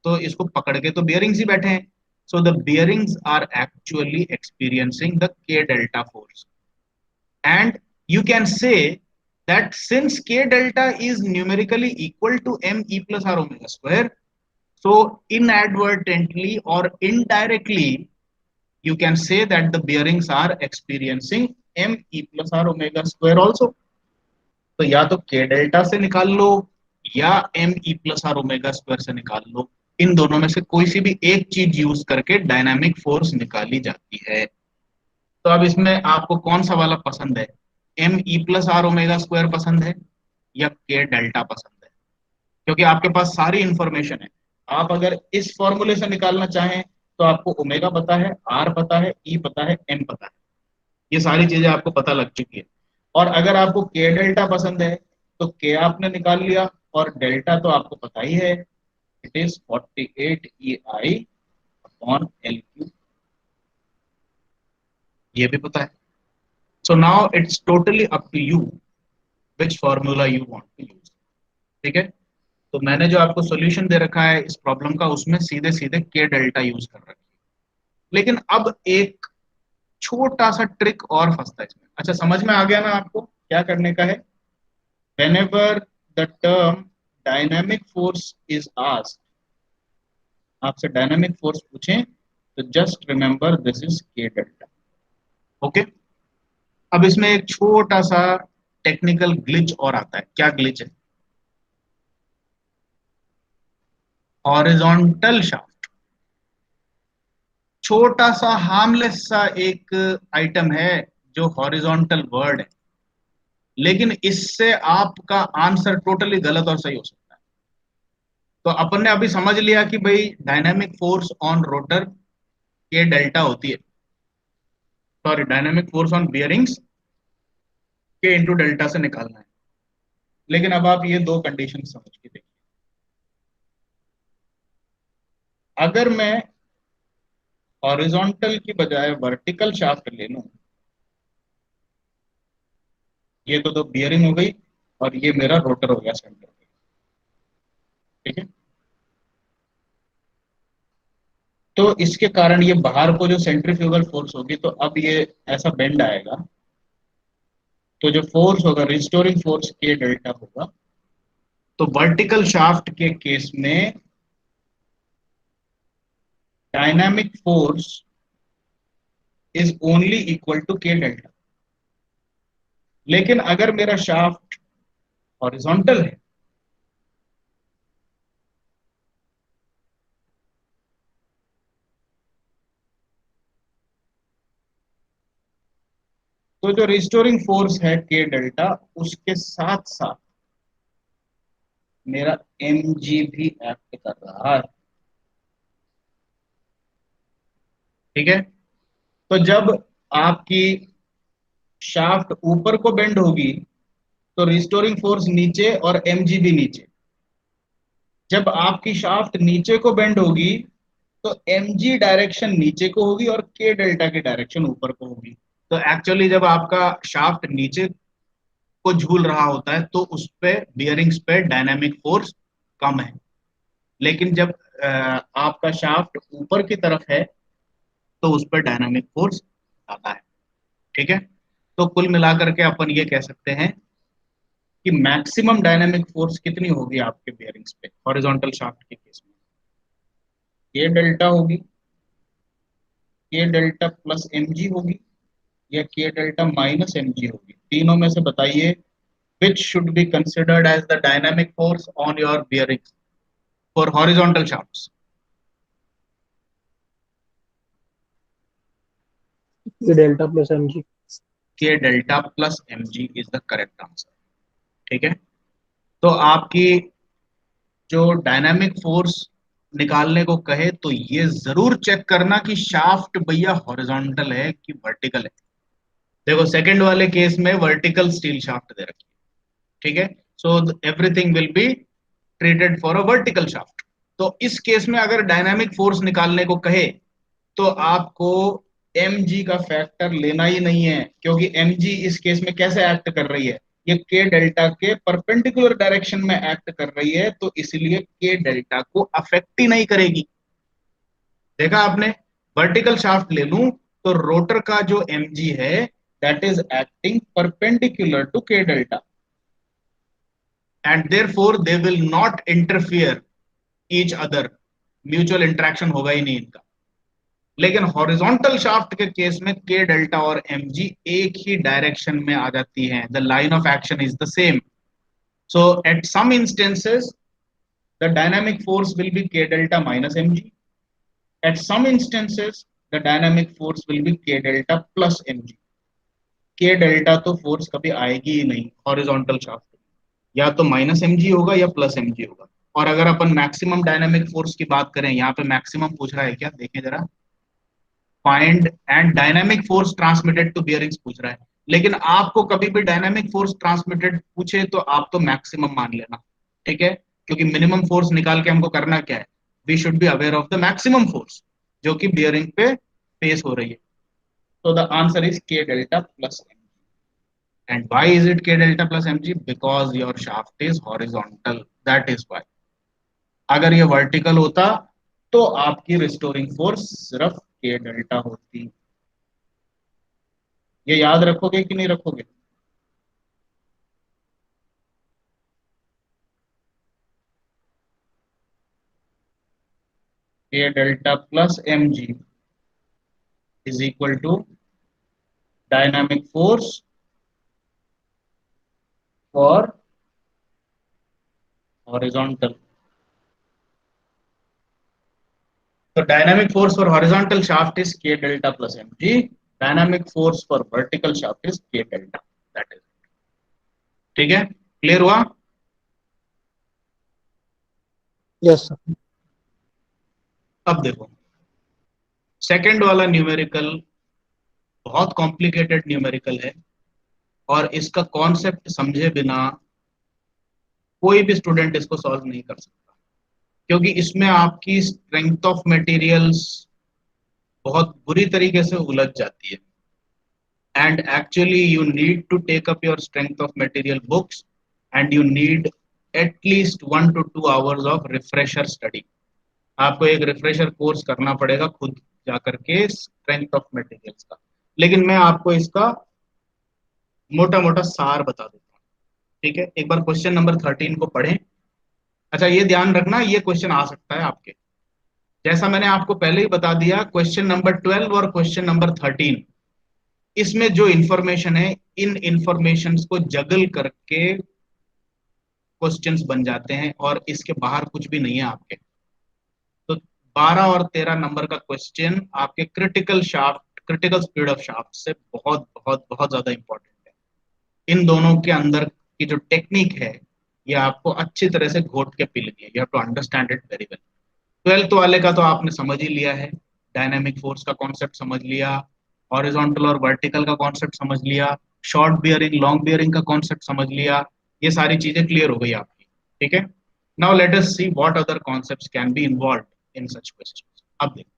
तो इसको पकड़ के तो बियरिंग्स ही बैठे हैं। So the bearings are actually experiencing the k delta force, and you can say that since k delta is numerically equal to me plus r omega square, so inadvertently or indirectly you can say that the bearings are experiencing me plus r omega square also. तो या तो k delta से निकाल लो या me plus r omega square से निकाल लो, इन दोनों में से कोई सी भी एक चीज यूज करके डायनामिक फोर्स निकाली जाती है। तो अब इसमें आपको कौन सा वाला पसंद है? M E plus R omega square पसंद है या के डेल्टा पसंद है? क्योंकि आपके पास सारी इंफॉर्मेशन है। आप अगर इस फॉर्मूले से निकालना चाहें तो आपको ओमेगा पता है, आर पता है, ई पता है, एम पता है, ये सारी चीजें आपको पता लग चुकी है। और अगर आपको के डेल्टा पसंद है तो के आपने निकाल लिया, और डेल्टा तो आपको पता ही है, it is 48 E I upon L cube, ये भी पता है। So now it's totally up to you which formula you want to use. ठीक है, तो मैंने जो आपको सॉल्यूशन दे रखा है इस प्रॉब्लम का, उसमें सीधे सीधे के डेल्टा यूज कर रखी है। लेकिन अब एक छोटा सा ट्रिक और फंसता है इसमें। अच्छा, समझ में आ गया ना आपको क्या करने का है? Whenever the term dynamic force is asked, आपसे डायनामिक फोर्स पूछें तो just remember this is k delta. Okay, अब इसमें एक छोटा सा टेक्निकल ग्लिच और आता है। क्या ग्लिच है? हॉरिजॉन्टल शाफ्ट, छोटा सा हार्मलेस सा एक आइटम है जो हॉरिजॉन्टल वर्ड है, लेकिन इससे आपका आंसर टोटली गलत और सही हो सकता है। तो अपन ने अभी समझ लिया कि भाई डायनामिक फोर्स ऑन रोटर के डेल्टा होती है, sorry dynamic force on bearings के इंटू डेल्टा से निकालना है। लेकिन अब आप ये दो कंडीशन समझ के देखिए। अगर मैं हॉरिजॉन्टल की बजाय वर्टिकल शाफ्ट ले लूं, ये तो बियरिंग हो गई और ये मेरा रोटर हो गया सेंटर पे। ठीक है, तो इसके कारण ये बाहर को जो सेंट्रीफ्यूगल फोर्स होगी, तो अब ये ऐसा बेंड आएगा, तो जो फोर्स होगा रिस्टोरिंग फोर्स के डेल्टा होगा। तो वर्टिकल शाफ्ट के केस में dynamic force is only equal to K delta. लेकिन अगर मेरा शाफ्ट हॉरिजॉन्टल है, तो जो रिस्टोरिंग फोर्स है के डेल्टा, उसके साथ साथ मेरा एम जी भी एक्ट कर रहा है। ठीक है, तो जब आपकी शाफ्ट ऊपर को बेंड होगी तो रिस्टोरिंग फोर्स नीचे और एम जी भी नीचे। जब आपकी शाफ्ट नीचे को बेंड होगी तो एम जी डायरेक्शन नीचे को होगी और के डेल्टा की डायरेक्शन ऊपर को होगी। तो एक्चुअली जब आपका शाफ्ट नीचे को झूल रहा होता है तो उस पे बियरिंग्स पे डायनामिक फोर्स कम है, लेकिन जब आपका शाफ्ट ऊपर की तरफ है तो उस पर डायनामिक फोर्स ज्यादा है। ठीक है, तो कुल मिलाकर के अपन ये कह सकते हैं कि मैक्सिमम डायनामिक फोर्स कितनी होगी आपके बियरिंग्स पे हॉरिजॉन्टल शाफ्ट के केस में? के डेल्टा होगी, के डेल्टा प्लस एम जी होगी, या के डेल्टा माइनस एम जी होगी? तीनों में से बताइए which should be considered as the dynamic force on your bearings for horizontal shafts? ये delta plus M G. K delta plus M G is the correct answer. ठीक है, तो आपकी जो डायनामिक फोर्स निकालने को कहे तो ये जरूर चेक करना कि शाफ्ट भैया हॉरिजॉन्टल है कि वर्टिकल है। देखो सेकंड वाले केस में वर्टिकल स्टील शाफ्ट दे रखी है, ठीक है, so everything will be treated for a vertical shaft. तो इस केस में अगर डायनामिक फोर्स निकालने को कहे तो आपको mg का फैक्टर लेना ही नहीं है, क्योंकि mg इस केस में कैसे एक्ट कर रही है, ये k डेल्टा के परपेंडिकुलर डायरेक्शन में एक्ट कर रही है, तो इसलिए k डेल्टा को अफेक्ट ही नहीं करेगी। देखा आपने, वर्टिकल शाफ्ट ले लूं तो रोटर का जो mg है that is acting perpendicular to k delta and therefore they will not interfere each other, mutual interaction होगा ही नहीं इनका। लेकिन हॉरिजॉन्टल शाफ्ट के केस में के डेल्टा और mg एक ही डायरेक्शन में आ जाती हैं, the line of action is the same. So at some instances the dynamic force will be k delta minus mg, at some instances the dynamic force will be k delta plus mg। K delta तो force कभी आएगी ही नहीं horizontal shaft, या तो minus mg होगा या plus mg होगा। और अगर अपन मैक्सिमम डायनामिक फोर्स की बात करें, यहाँ पे मैक्सिमम पूछ रहा है क्या, देखें जरा, find and dynamic force transmitted to bearings पूछ रहा है। लेकिन आपको कभी भी डायनामिक फोर्स ट्रांसमिटेड पूछे तो आप तो मैक्सिमम मान लेना, ठीक है, क्योंकि मिनिमम फोर्स निकाल के हमको करना क्या है, we should be aware of the maximum force जो कि बियरिंग पे फेस हो रही है। तो the answer is k delta plus mg। And why is it k delta plus mg? Because your shaft is horizontal, that is why. अगर ये vertical होता तो आपकी रिस्टोरिंग फोर्स सिर्फ के डेल्टा होती। ये याद रखोगे कि नहीं रखोगे? K delta plus mg is equal to dynamic force for horizontal. तो dynamic force for horizontal shaft is k delta plus mg, dynamic force for vertical shaft is k delta, that is, ठीक है, clear हुआ? Yes sir. अब देखो second वाला numerical बहुत complicated numerical है, और इसका कॉन्सेप्ट समझे बिना कोई भी स्टूडेंट इसको सॉल्व नहीं कर सकता, क्योंकि इसमें आपकी स्ट्रेंथ ऑफ मटेरियल्स बहुत बुरी तरीके से उलझ जाती है। And actually you need to take up your strength of material books and you need at least 1 to 2 hours of refresher study. आपको एक रिफ्रेशर कोर्स करना पड़ेगा खुद जाकर के स्ट्रेंथ ऑफ मटेरियल्स का। लेकिन मैं आपको इसका मोटा मोटा सार बता देता हूँ, ठीक है। एक बार क्वेश्चन नंबर 13 को पढ़ें। अच्छा ये ध्यान रखना, ये क्वेश्चन आ सकता है आपके, जैसा मैंने आपको पहले ही बता दिया, क्वेश्चन नंबर 12 और क्वेश्चन नंबर 13, इसमें जो इंफॉर्मेशन है इन इंफॉर्मेशन को जगल करके क्वेश्चंस बन जाते हैं, और इसके बाहर कुछ भी नहीं है आपके। तो 12 और 13 नंबर का क्वेश्चन आपके critical shaft, critical speed of shaft से बहुत बहुत बहुत ज्यादा इंपॉर्टेंट है। इन दोनों के अंदर की जो टेक्निक है ये आपको अच्छी तरह से घोट के पी लेनी है, you have to understand it very well. 12th वाले का तो आपने समझ ही लिया है, डायनामिक फोर्स का कॉन्सेप्ट समझ लिया, हॉरिजॉन्टल और वर्टिकल का कॉन्सेप्ट समझ लिया, शॉर्ट बियरिंग लॉन्ग बियरिंग का कॉन्सेप्ट समझ लिया, ये सारी चीजें क्लियर हो गई आपकी, ठीक है। Now let us see what other concepts can be involved in such questions. अब देखो,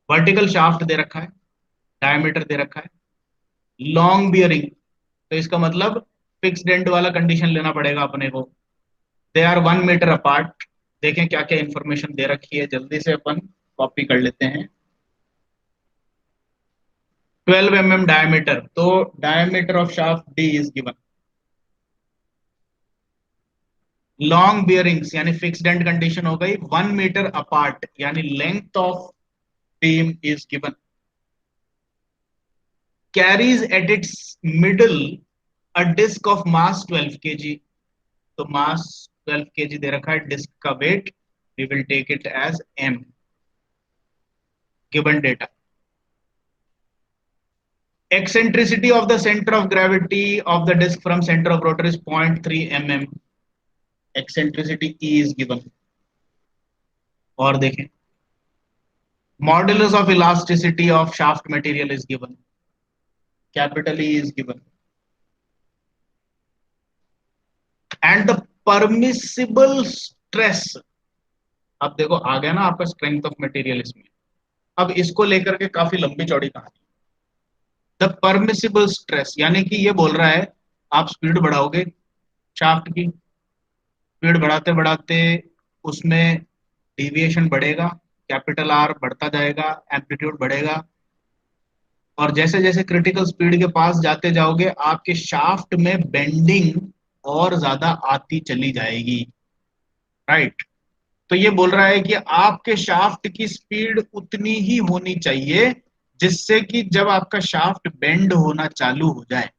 वर्टिकल शाफ्ट दे रखा है, डायमीटर दे रखा है, लॉन्ग बियरिंग, तो इसका मतलब फिक्स्ड एंड वाला कंडीशन लेना पड़ेगा अपने को। They are 1 metre apart. देखें क्या क्या इंफॉर्मेशन दे रखी है, जल्दी से अपन कॉपी कर लेते हैं। 12 mm डायमीटर, तो diameter of shaft D is given. Long bearings यानी फिक्स्ड एंड कंडीशन हो गई, 1 मीटर अपार्ट यानी length of beam is given. Carries at its middle a disc of mass 12 kg, तो मास 12 kg दे रखा है, डिस्क का weight we will take it as m, given data. eccentricity of the center of gravity of the disk from center of rotor is 0.3 mm, eccentricity E is given। और देखें, modulus of elasticity of shaft material is given, capital E is given। And the permissible stress, अब देखो आ गया ना आपका strength of material इसमें। अब इसको लेकर के काफी लंबी चौड़ी कहानी। द परमिसिबल स्ट्रेस यानी कि ये बोल रहा है आप स्पीड बढ़ाओगे शाफ्ट की, स्पीड बढ़ाते बढ़ाते उसमें डेविएशन बढ़ेगा, कैपिटल आर बढ़ता जाएगा, एम्पलीट्यूड बढ़ेगा, और जैसे जैसे क्रिटिकल स्पीड के पास जाते जाओगे आपके शाफ्ट में बेंडिंग और ज्यादा आती चली जाएगी, राइट। तो ये बोल रहा है कि आपके शाफ्ट की स्पीड उतनी ही होनी चाहिए जिससे कि जब आपका शाफ्ट बेंड होना चालू हो जाए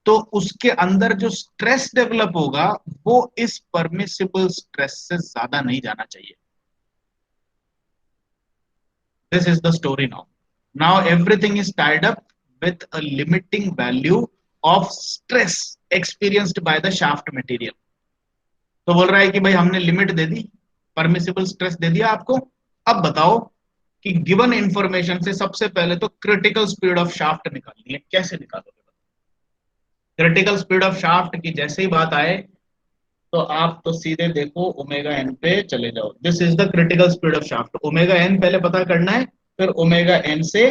तो उसके अंदर जो स्ट्रेस डेवलप होगा वो इस परमिसिबल स्ट्रेस से ज्यादा नहीं जाना चाहिए। This is the story now. Now everything is tied up with a limiting value of stress experienced by the shaft material. तो बोल रहा है कि भाई हमने लिमिट दे दी, परमिसिबल स्ट्रेस दे दिया आपको। अब बताओ कि गिवन इंफॉर्मेशन से सबसे पहले तो क्रिटिकल स्पीड ऑफ शाफ्ट निकालनी है, कैसे निकालोगे? क्रिटिकल स्पीड ऑफ शाफ्ट की जैसे ही बात आए तो आप तो सीधे देखो ओमेगा एन पे चले जाओ। This is the critical speed of shaft. Omega N पहले पता करना है, फिर ओमेगा एन से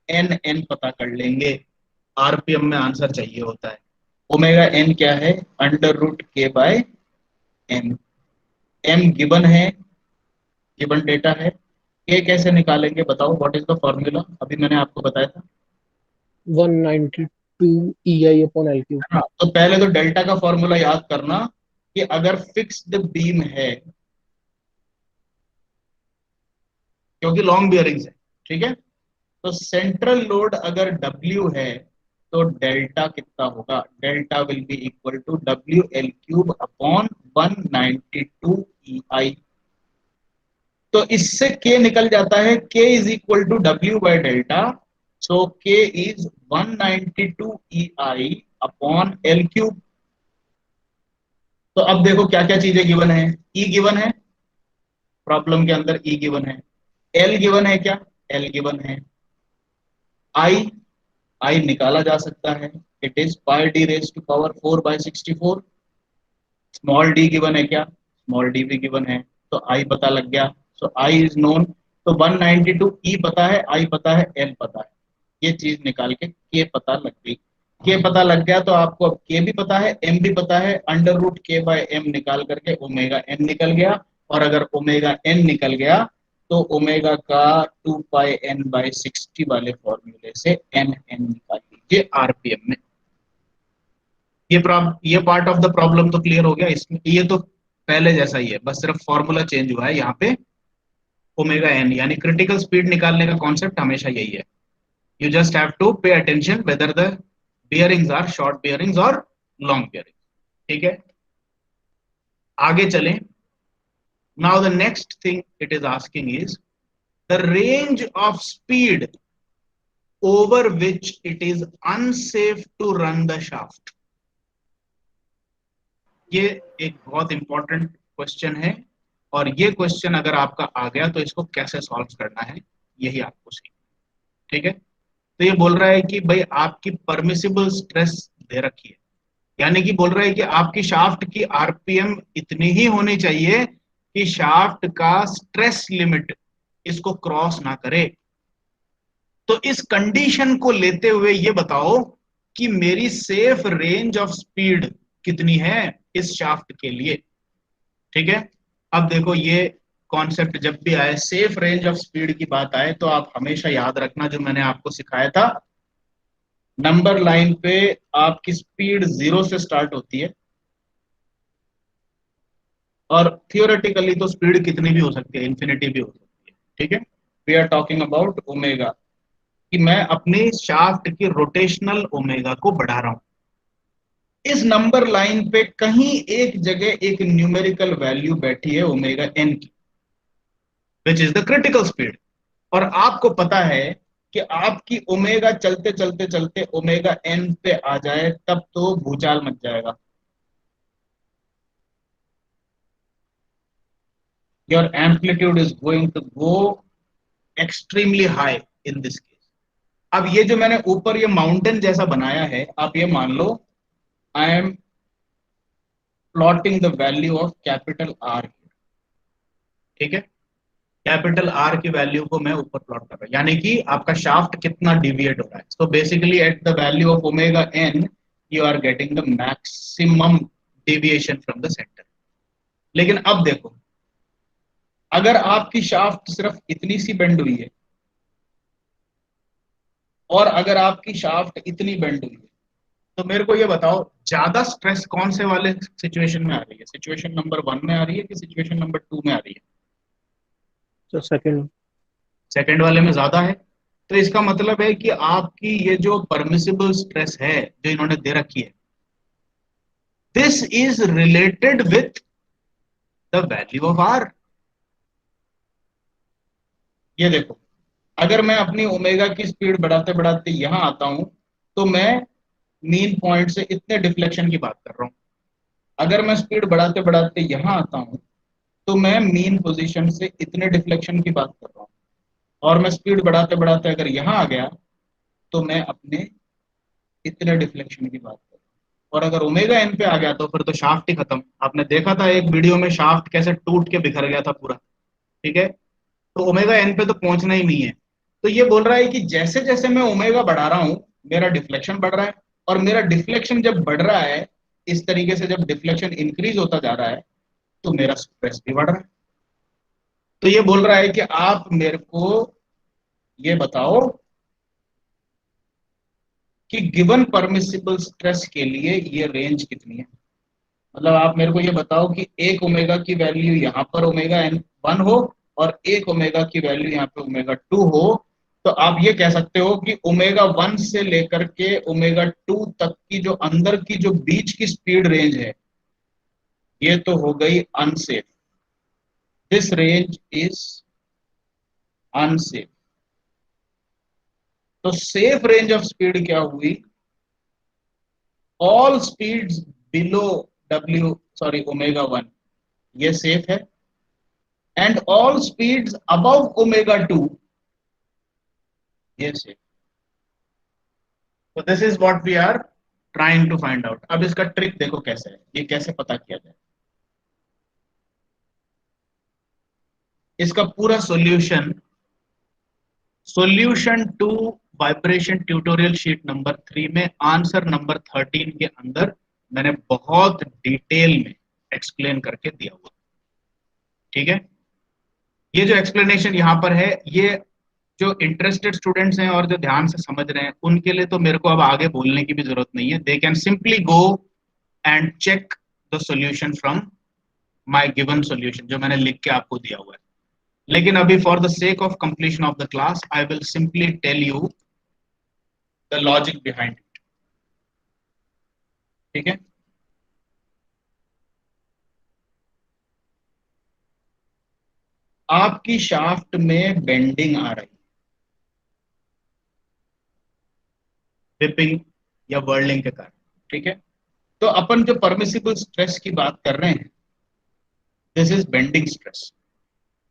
एन एन पता कर लेंगे। आरपीएम में आंसर चाहिए होता है। ओमेगा एन क्या है? अंडर रूट के बाय एम। एम गिवन है, गिवन डेटा है। के कैसे निकालेंगे बताओ, व्हाट इज द फॉर्मूला? अभी मैंने आपको बताया था 192 EI upon L cube. है ना। तो पहले तो डेल्टा का फॉर्मूला याद करना कि अगर फिक्स्ड बीम है, क्योंकि लॉन्ग बियरिंग्स है, ठीक है, तो सेंट्रल लोड अगर W है तो डेल्टा कितना होगा? Delta will be equal to WL³ upon 192 EI। तो इससे K निकल जाता है, K is equal to W by delta. So K is 192 EI upon L³। तो अब देखो क्या क्या चीजें गिवन है। E गिवन है, प्रॉब्लम के अंदर E गिवन है। L गिवन है क्या? L गिवन है। I, आई निकाला जा सकता है, it is pi D raise to power 4/64। Small D given है क्या? स्मॉल डी भी गिवन है, तो आई पता लग गया। सो आई इज नोन। तो 192 ई पता है, आई पता है, एल पता है। ये चीज निकाल के के पता लग गई। के पता लग गया तो आपको अब के भी पता है, एम भी पता है। अंडर रूट के बाय एम निकाल करके ओमेगा एन निकल गया। और अगर ओमेगा एन निकल गया तो ओमेगा का 2πn/60 वाले फॉर्मूले से एन एन निकाल लीजिए आरपीएम में। ये पार्ट ऑफ द प्रॉब्लम तो क्लियर हो गया। इसमें ये तो पहले जैसा ही है, बस सिर्फ फॉर्मूला चेंज हुआ है यहाँ पे। ओमेगा एन यानी क्रिटिकल स्पीड निकालने का कॉन्सेप्ट हमेशा यही है। You just have to pay attention whether the bearings are short bearings और लॉन्ग बियरिंग। ठीक है, आगे चलें। Now the next thing it is asking is the range of speed over which it is unsafe to run the shaft। ये एक बहुत important question है, और ये क्वेश्चन अगर आपका आ गया तो इसको कैसे सॉल्व करना है यही आपको सीखना। ठीक है, तो ये बोल रहा है कि भाई आपकी परमिसिबल स्ट्रेस दे रखी है, यानी कि बोल रहा है कि आपकी शाफ्ट की आरपीएम इतनी ही होनी चाहिए कि शाफ्ट का स्ट्रेस लिमिट इसको क्रॉस ना करे। तो इस कंडीशन को लेते हुए ये बताओ कि मेरी सेफ रेंज ऑफ स्पीड कितनी है इस शाफ्ट के लिए। ठीक है, अब देखो ये कॉन्सेप्ट जब भी आए, सेफ रेंज ऑफ स्पीड की बात आए, तो आप हमेशा याद रखना जो मैंने आपको सिखाया था। नंबर लाइन पे आपकी स्पीड 0 से स्टार्ट होती है, और थियोरेटिकली तो स्पीड कितनी भी हो सकती है, इंफिनिटी भी हो सकती है। ठीक है, we are talking about omega, कि मैं अपनी शाफ्ट की रोटेशनल ओमेगा को बढ़ा रहा हूं। इस नंबर लाइन पे कहीं एक जगह एक न्यूमेरिकल वैल्यू बैठी है ओमेगा एन की, which is the critical speed. और आपको पता है कि आपकी ओमेगा चलते चलते चलते ओमेगा एन पे आ जाए तब तो भूचाल मच जाएगा। Your amplitude is going to go extremely high in this case. अब ये जो मैंने ऊपर ये माउंटेन जैसा बनाया है, आप ये मान लो I am plotting the value of capital R. ठीक है, कैपिटल आर की वैल्यू को मैं ऊपर प्लॉट कर रहा हूं, यानी कि आपका शाफ्ट कितना डिविएट हो रहा है। So basically at the value of omega N you are getting the maximum deviation from the centre. लेकिन अब देखो, अगर आपकी शाफ्ट सिर्फ इतनी सी बेंड हुई है और अगर आपकी शाफ्ट इतनी बेंड हुई है, तो मेरे को ये बताओ ज्यादा स्ट्रेस कौन से वाले सिचुएशन में आ रही है? सिचुएशन नंबर 1 में आ रही है कि सिचुएशन नंबर 2 में आ रही है? तो सेकंड। सेकंड वाले में ज्यादा है। तो इसका मतलब है कि आपकी ये जो परमिसिबल स्ट्रेस है जो इन्होंने दे रखी है, this is related with the value of R. ये देखो, अगर मैं अपनी ओमेगा की स्पीड बढ़ाते बढ़ाते यहां आता हूं, तो मैं मीन पॉइंट से इतने डिफ्लेक्शन की बात कर रहा हूं। अगर मैं स्पीड बढ़ाते बढ़ाते यहां आता हूं, तो मैं मीन पोजीशन से इतने डिफ्लेक्शन की बात कर रहा हूं। और मैं स्पीड बढ़ाते बढ़ाते अगर यहां आ गया, तो मैं अपने इतने डिफ्लेक्शन की बात कर रहा हूं। और अगर ओमेगा एन पे आ गया, तो फिर तो शाफ्ट ही खत्म। आपने देखा था एक वीडियो में शाफ्ट कैसे टूट के बिखर गया था पूरा। ठीक है, तो ओमेगा एन पे तो पहुंचना ही नहीं है। तो ये बोल रहा है कि जैसे जैसे मैं ओमेगा बढ़ा रहा हूं, मेरा डिफ्लेक्शन बढ़ रहा है। और मेरा डिफ्लेक्शन जब बढ़ रहा है, इस तरीके से जब डिफ्लेक्शन इंक्रीज होता जा रहा है, तो मेरा स्ट्रेस भी बढ़ रहा है। तो ये बोल रहा है कि आप मेरे को ये बताओ कि गिवन परमिसिबल स्ट्रेस के लिए ये रेंज कितनी है। मतलब आप मेरे को ये बताओ कि एक ओमेगा की वैल्यू यहाँ पर ओमेगा एन 1 हो और एक ओमेगा की वैल्यू यहाँ पे ओमेगा 2 हो, तो आप ये कह सकते हो कि ओमेगा 1 से लेकर के ओमेगा 2 तक की जो अंदर की जो बीच की स्पीड रेंज है, ये तो हो गई unsafe. This range is unsafe. तो सेफ रेंज ऑफ स्पीड क्या हुई? All speeds below W sorry omega 1, ये सेफ है। And all speeds above omega 2, ये सेफ। तो this is what we are trying to find out. अब इसका trick देखो कैसे है, ये कैसे पता किया जाए। इसका पूरा solution, solution to vibration tutorial sheet number 3 में आंसर नंबर 13 के अंदर मैंने बहुत डिटेल में एक्सप्लेन करके दिया हुआ। ठीक है, ये जो एक्सप्लेनेशन यहाँ पर है, ये जो इंटरेस्टेड स्टूडेंट्स हैं और जो ध्यान से समझ रहे हैं, उनके लिए तो मेरे को अब आगे बोलने की भी जरूरत नहीं है। They can simply go and check the solution from my given solution जो मैंने लिख के आपको दिया हुआ है। लेकिन अभी for the sake of completion of the class I will simply tell you the logic behind it. ठीक है, आपकी शाफ्ट में बेंडिंग आ रही है, विपिंग या वर्लिंग के कारण। ठीक है, तो अपन जो परमिसिबल स्ट्रेस की बात कर रहे हैं, दिस इज बेंडिंग स्ट्रेस,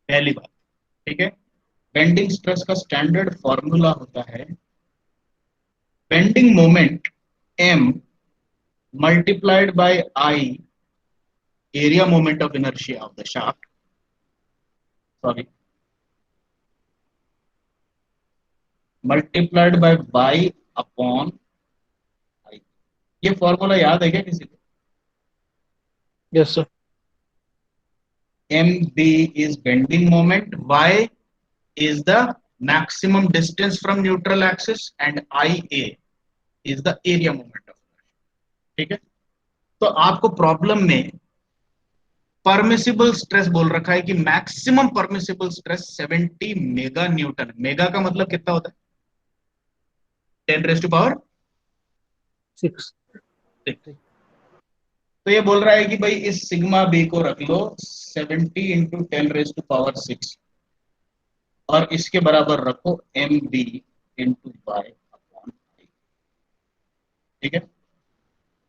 पहली बात। ठीक है, बेंडिंग स्ट्रेस का स्टैंडर्ड फॉर्मूला होता है bending moment m multiplied by I, area moment of inertia of the shaft, sorry, multiplied by upon I। ये फॉर्मूला याद है क्या किसी को? Yes sir. mb is bending moment, y is the maximum distance from neutral axis, and ia is the area moment of inertia। ठीक है, तो आपको प्रॉब्लम में परमिसिबल स्ट्रेस बोल रखा है कि maximum permissible stress 70 mega Newton. Mega का मतलब कितना होता है? 10 सिक्स। To power 6। तो ये बोल रहा है कि भाई इस सिग्मा बी को रख लो 70 इंटू 10 to power 6 और इसके बराबर रखो M B into Y upon I. ठीक है,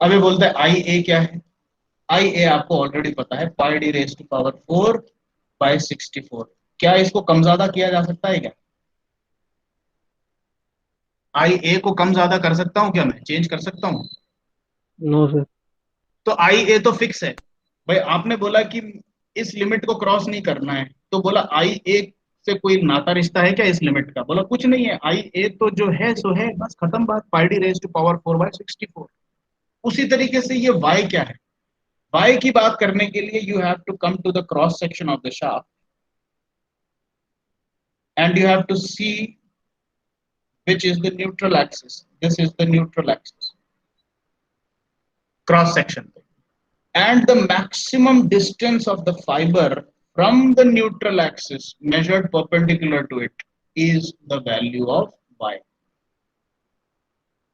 अब ये बोलता है आई ए क्या है? आई ए आपको ऑलरेडी पता है, पाई डी रेस टू पावर 4/64। क्या इसको कम ज्यादा किया जा सकता है क्या? आई ए को कम ज्यादा कर सकता हूं क्या? मैं चेंज कर सकता हूं? No sir. तो आई ए तो फिक्स है भाई। आपने बोला कि इस लिमिट को क्रॉस नहीं करना है, तो बोला आई ए से कोई नाता रिश्ता है क्या इस लिमिट का? बोला कुछ नहीं है, आई ए तो जो है सो है, बस खत्म बात, पाई डी रेज टू पावर 4/64। उसी तरीके से ये y क्या है? y की बात करने के लिए you have to come to the cross section of the shaft and you have to see which is the neutral axis. This is the neutral axis, cross section. And the maximum distance of the fiber from the neutral axis measured perpendicular to it is the value of y.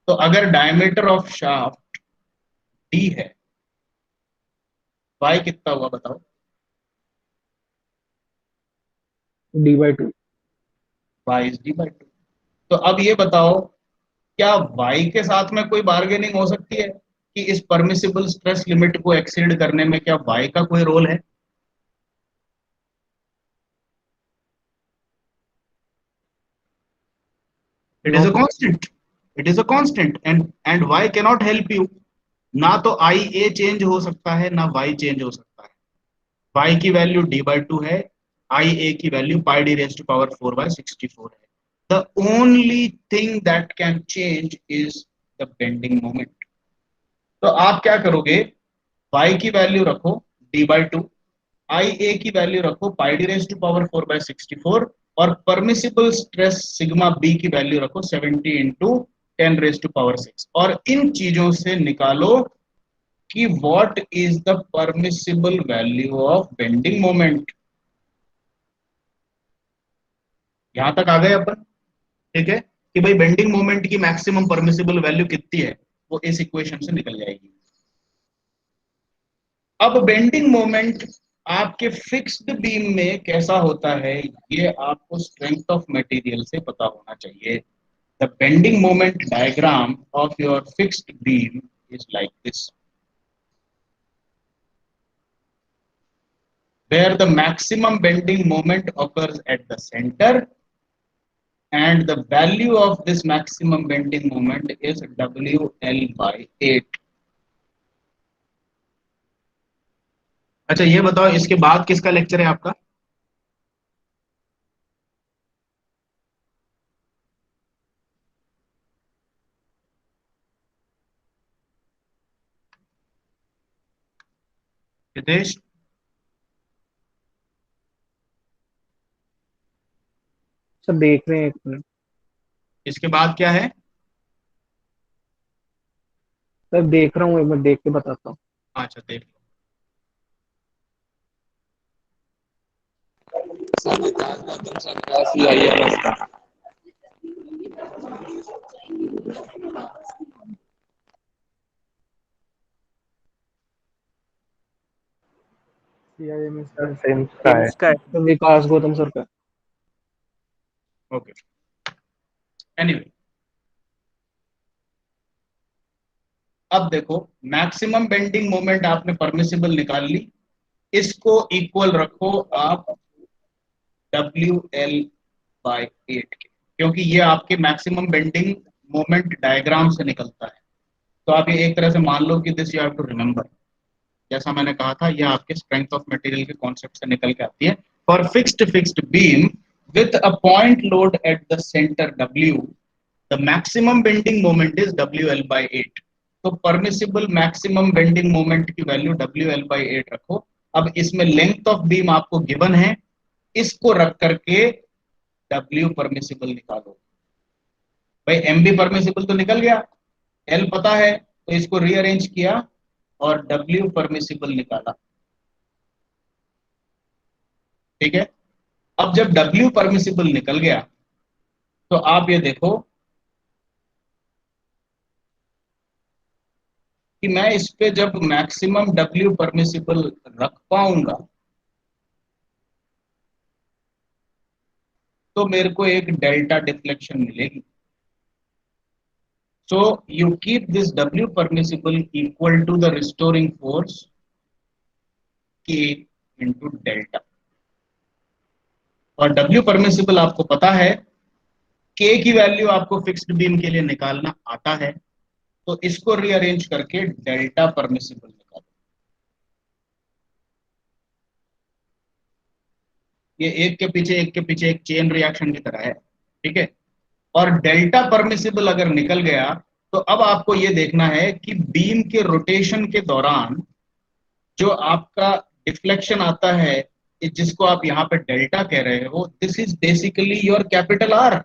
तो अगर diameter of shaft d है, y कितना हुआ बताओ? D/2। y is d/2। तो अब ये बताओ, क्या y के साथ में कोई बार्गेनिंग हो सकती है कि इस परमिसिबल स्ट्रेस लिमिट को एक्सीड करने में क्या y का कोई रोल है? It is a not. constant. It is a constant, and y cannot help you. ना तो आई ए चेंज हो सकता है ना y चेंज हो सकता है। y की वैल्यू d/2 है, आई ए की value pi D raise to power 4/64 है। The only thing that can change is the bending moment. तो आप क्या करोगे, y की वैल्यू रखो d/2, आई ए की वैल्यू रखो पाई डी रेज टू पावर 4/64, और परमिसिबल स्ट्रेस सिग्मा बी की वैल्यू रखो 70 इंटू 10⁻⁶, और इन चीजों से निकालो कि what is the permissible value of bending moment. यहां तक आ गए अपन? ठीक है कि भाई बेंडिंग मोमेंट की मैक्सिमम परमिसिबल वैल्यू कितनी है, वो इस इक्वेशन से निकल जाएगी। अब बेंडिंग मोमेंट आपके फिक्स्ड बीम में कैसा होता है, ये आपको स्ट्रेंथ ऑफ मटेरियल से पता होना चाहिए। The bending moment diagram of your fixed beam is like this, where the maximum bending moment occurs at the center, and the value of this maximum bending moment is WL/8। अच्छा ये बताओ, इसके बाद किसका लेक्चर है आपका? Hitesh? Sir देख रहे हैं, 1 मिनट। इसके बाद क्या है? सर देख रहा हूँ, 1 मिनट देख के बताता हूँ। अच्छा देख लो। CIMS सर का। सिम्स का है। तो विकास गौतम सर का। ओके, एनीवे अब देखो, मैक्सिमम बेंडिंग मोमेंट आपने परमिसिबल निकाल ली, इसको इक्वल रखो आप WL/8 के, क्योंकि ये आपके मैक्सिमम बेंडिंग मोमेंट डायग्राम से निकलता है। तो आप ये एक तरह से मान लो कि this you have to remember, जैसा मैंने कहा था, यह आपके स्ट्रेंथ ऑफ मटेरियल के कॉन्सेप्ट से निकल के आती है। For fixed beam with a point load at the centre W, the maximum bending moment is WL/8। तो परमिसिबल मैक्सिमम बेंडिंग मोमेंट की वैल्यू WL/8 रखो। अब इसमें लेंथ ऑफ बीम आपको गिवन है, इसको रख करके W परमिसिबल निकालो। भाई MB परमिसिबल तो निकल गया, L पता है, तो इसको रीअरेंज किया और W परमिसिबल निकाला। ठीक है, अब जब W परमिसिबल निकल गया तो आप ये देखो कि मैं इस पे जब मैक्सिमम W परमिसिबल रख पाऊंगा तो मेरे को एक डेल्टा डिफ्लेक्शन मिलेगी। So you keep this W permissible equal to the restoring force K into delta। और W permissible आपको पता है, K की वैल्यू आपको फिक्स्ड बीम के लिए निकालना आता है, तो इसको रीअरेंज करके डेल्टा परमिसिबल निकालो। ये एक के पीछे एक चेन रिएक्शन की तरह है, ठीक है। और डेल्टा परमिसिबल अगर निकल गया तो अब आपको ये देखना है कि बीम के रोटेशन के दौरान जो आपका डिफ्लेक्शन आता है, जिसको आप यहाँ पे डेल्टा कह रहे हो, this is basically your capital R.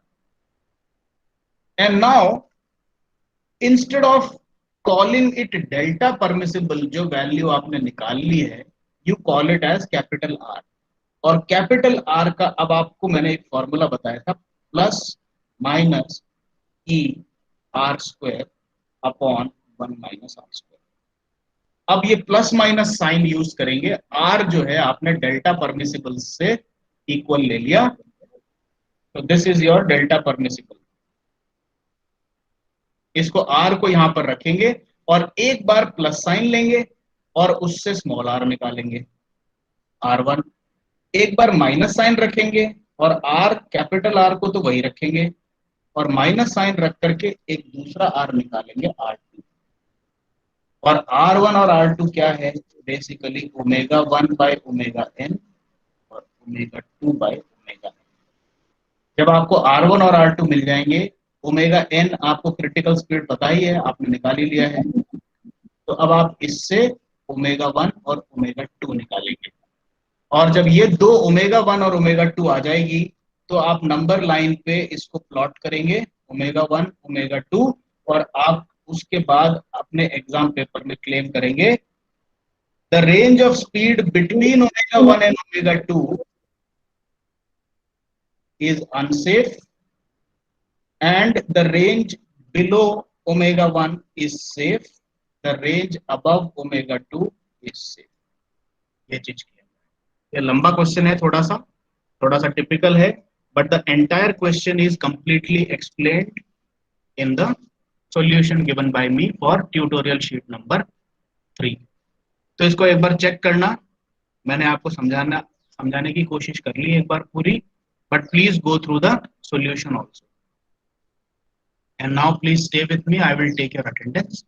And now instead of calling it delta permissible, जो वैल्यू आपने निकाल ली है, you call it as capital R. और कैपिटल आर का अब आपको मैंने एक फॉर्मूला बताया था, plus minus E R square upon 1 - r²। अब ये प्लस माइनस साइन यूज करेंगे, आर जो है आपने डेल्टा परमिसिबल से इक्वल ले लिया, तो this is your delta permissible. इसको आर को यहां पर रखेंगे और एक बार प्लस साइन लेंगे और उससे स्मॉल आर निकालेंगे, R1। एक बार माइनस साइन रखेंगे और आर कैपिटल आर को तो वही रखेंगे और माइनस साइन रख करके एक दूसरा आर निकालेंगे, R2। और R1 और R2 क्या है, बेसिकली ω1/ω_n और ω2/ω_n। जब आपको R1 और R2 मिल जाएंगे, ω_n आपको क्रिटिकल स्पीड पता ही है, आपने निकाल ही लिया है, तो अब आप इससे ω1 और ω2 निकालेंगे। और जब ये दो ω1 और ω2 आ जाएगी तो आप नंबर लाइन पे इसको प्लॉट करेंगे, ω1 ω2, और आप उसके बाद अपने एग्जाम पेपर में क्लेम करेंगे the range of speed between ω1 and ω2 is unsafe and the range below ω1 is safe, the range above ω2 is safe। ये चीज की, ये लंबा क्वेश्चन है, थोड़ा सा टिपिकल है, but the entire question is completely explained in the solution given by me for tutorial sheet number 3। तो इसको एक बार चेक करना, मैंने आपको समझाने की कोशिश कर ली एक बार पूरी, but please go through the solution also। And now please stay with me, I will take your attendance।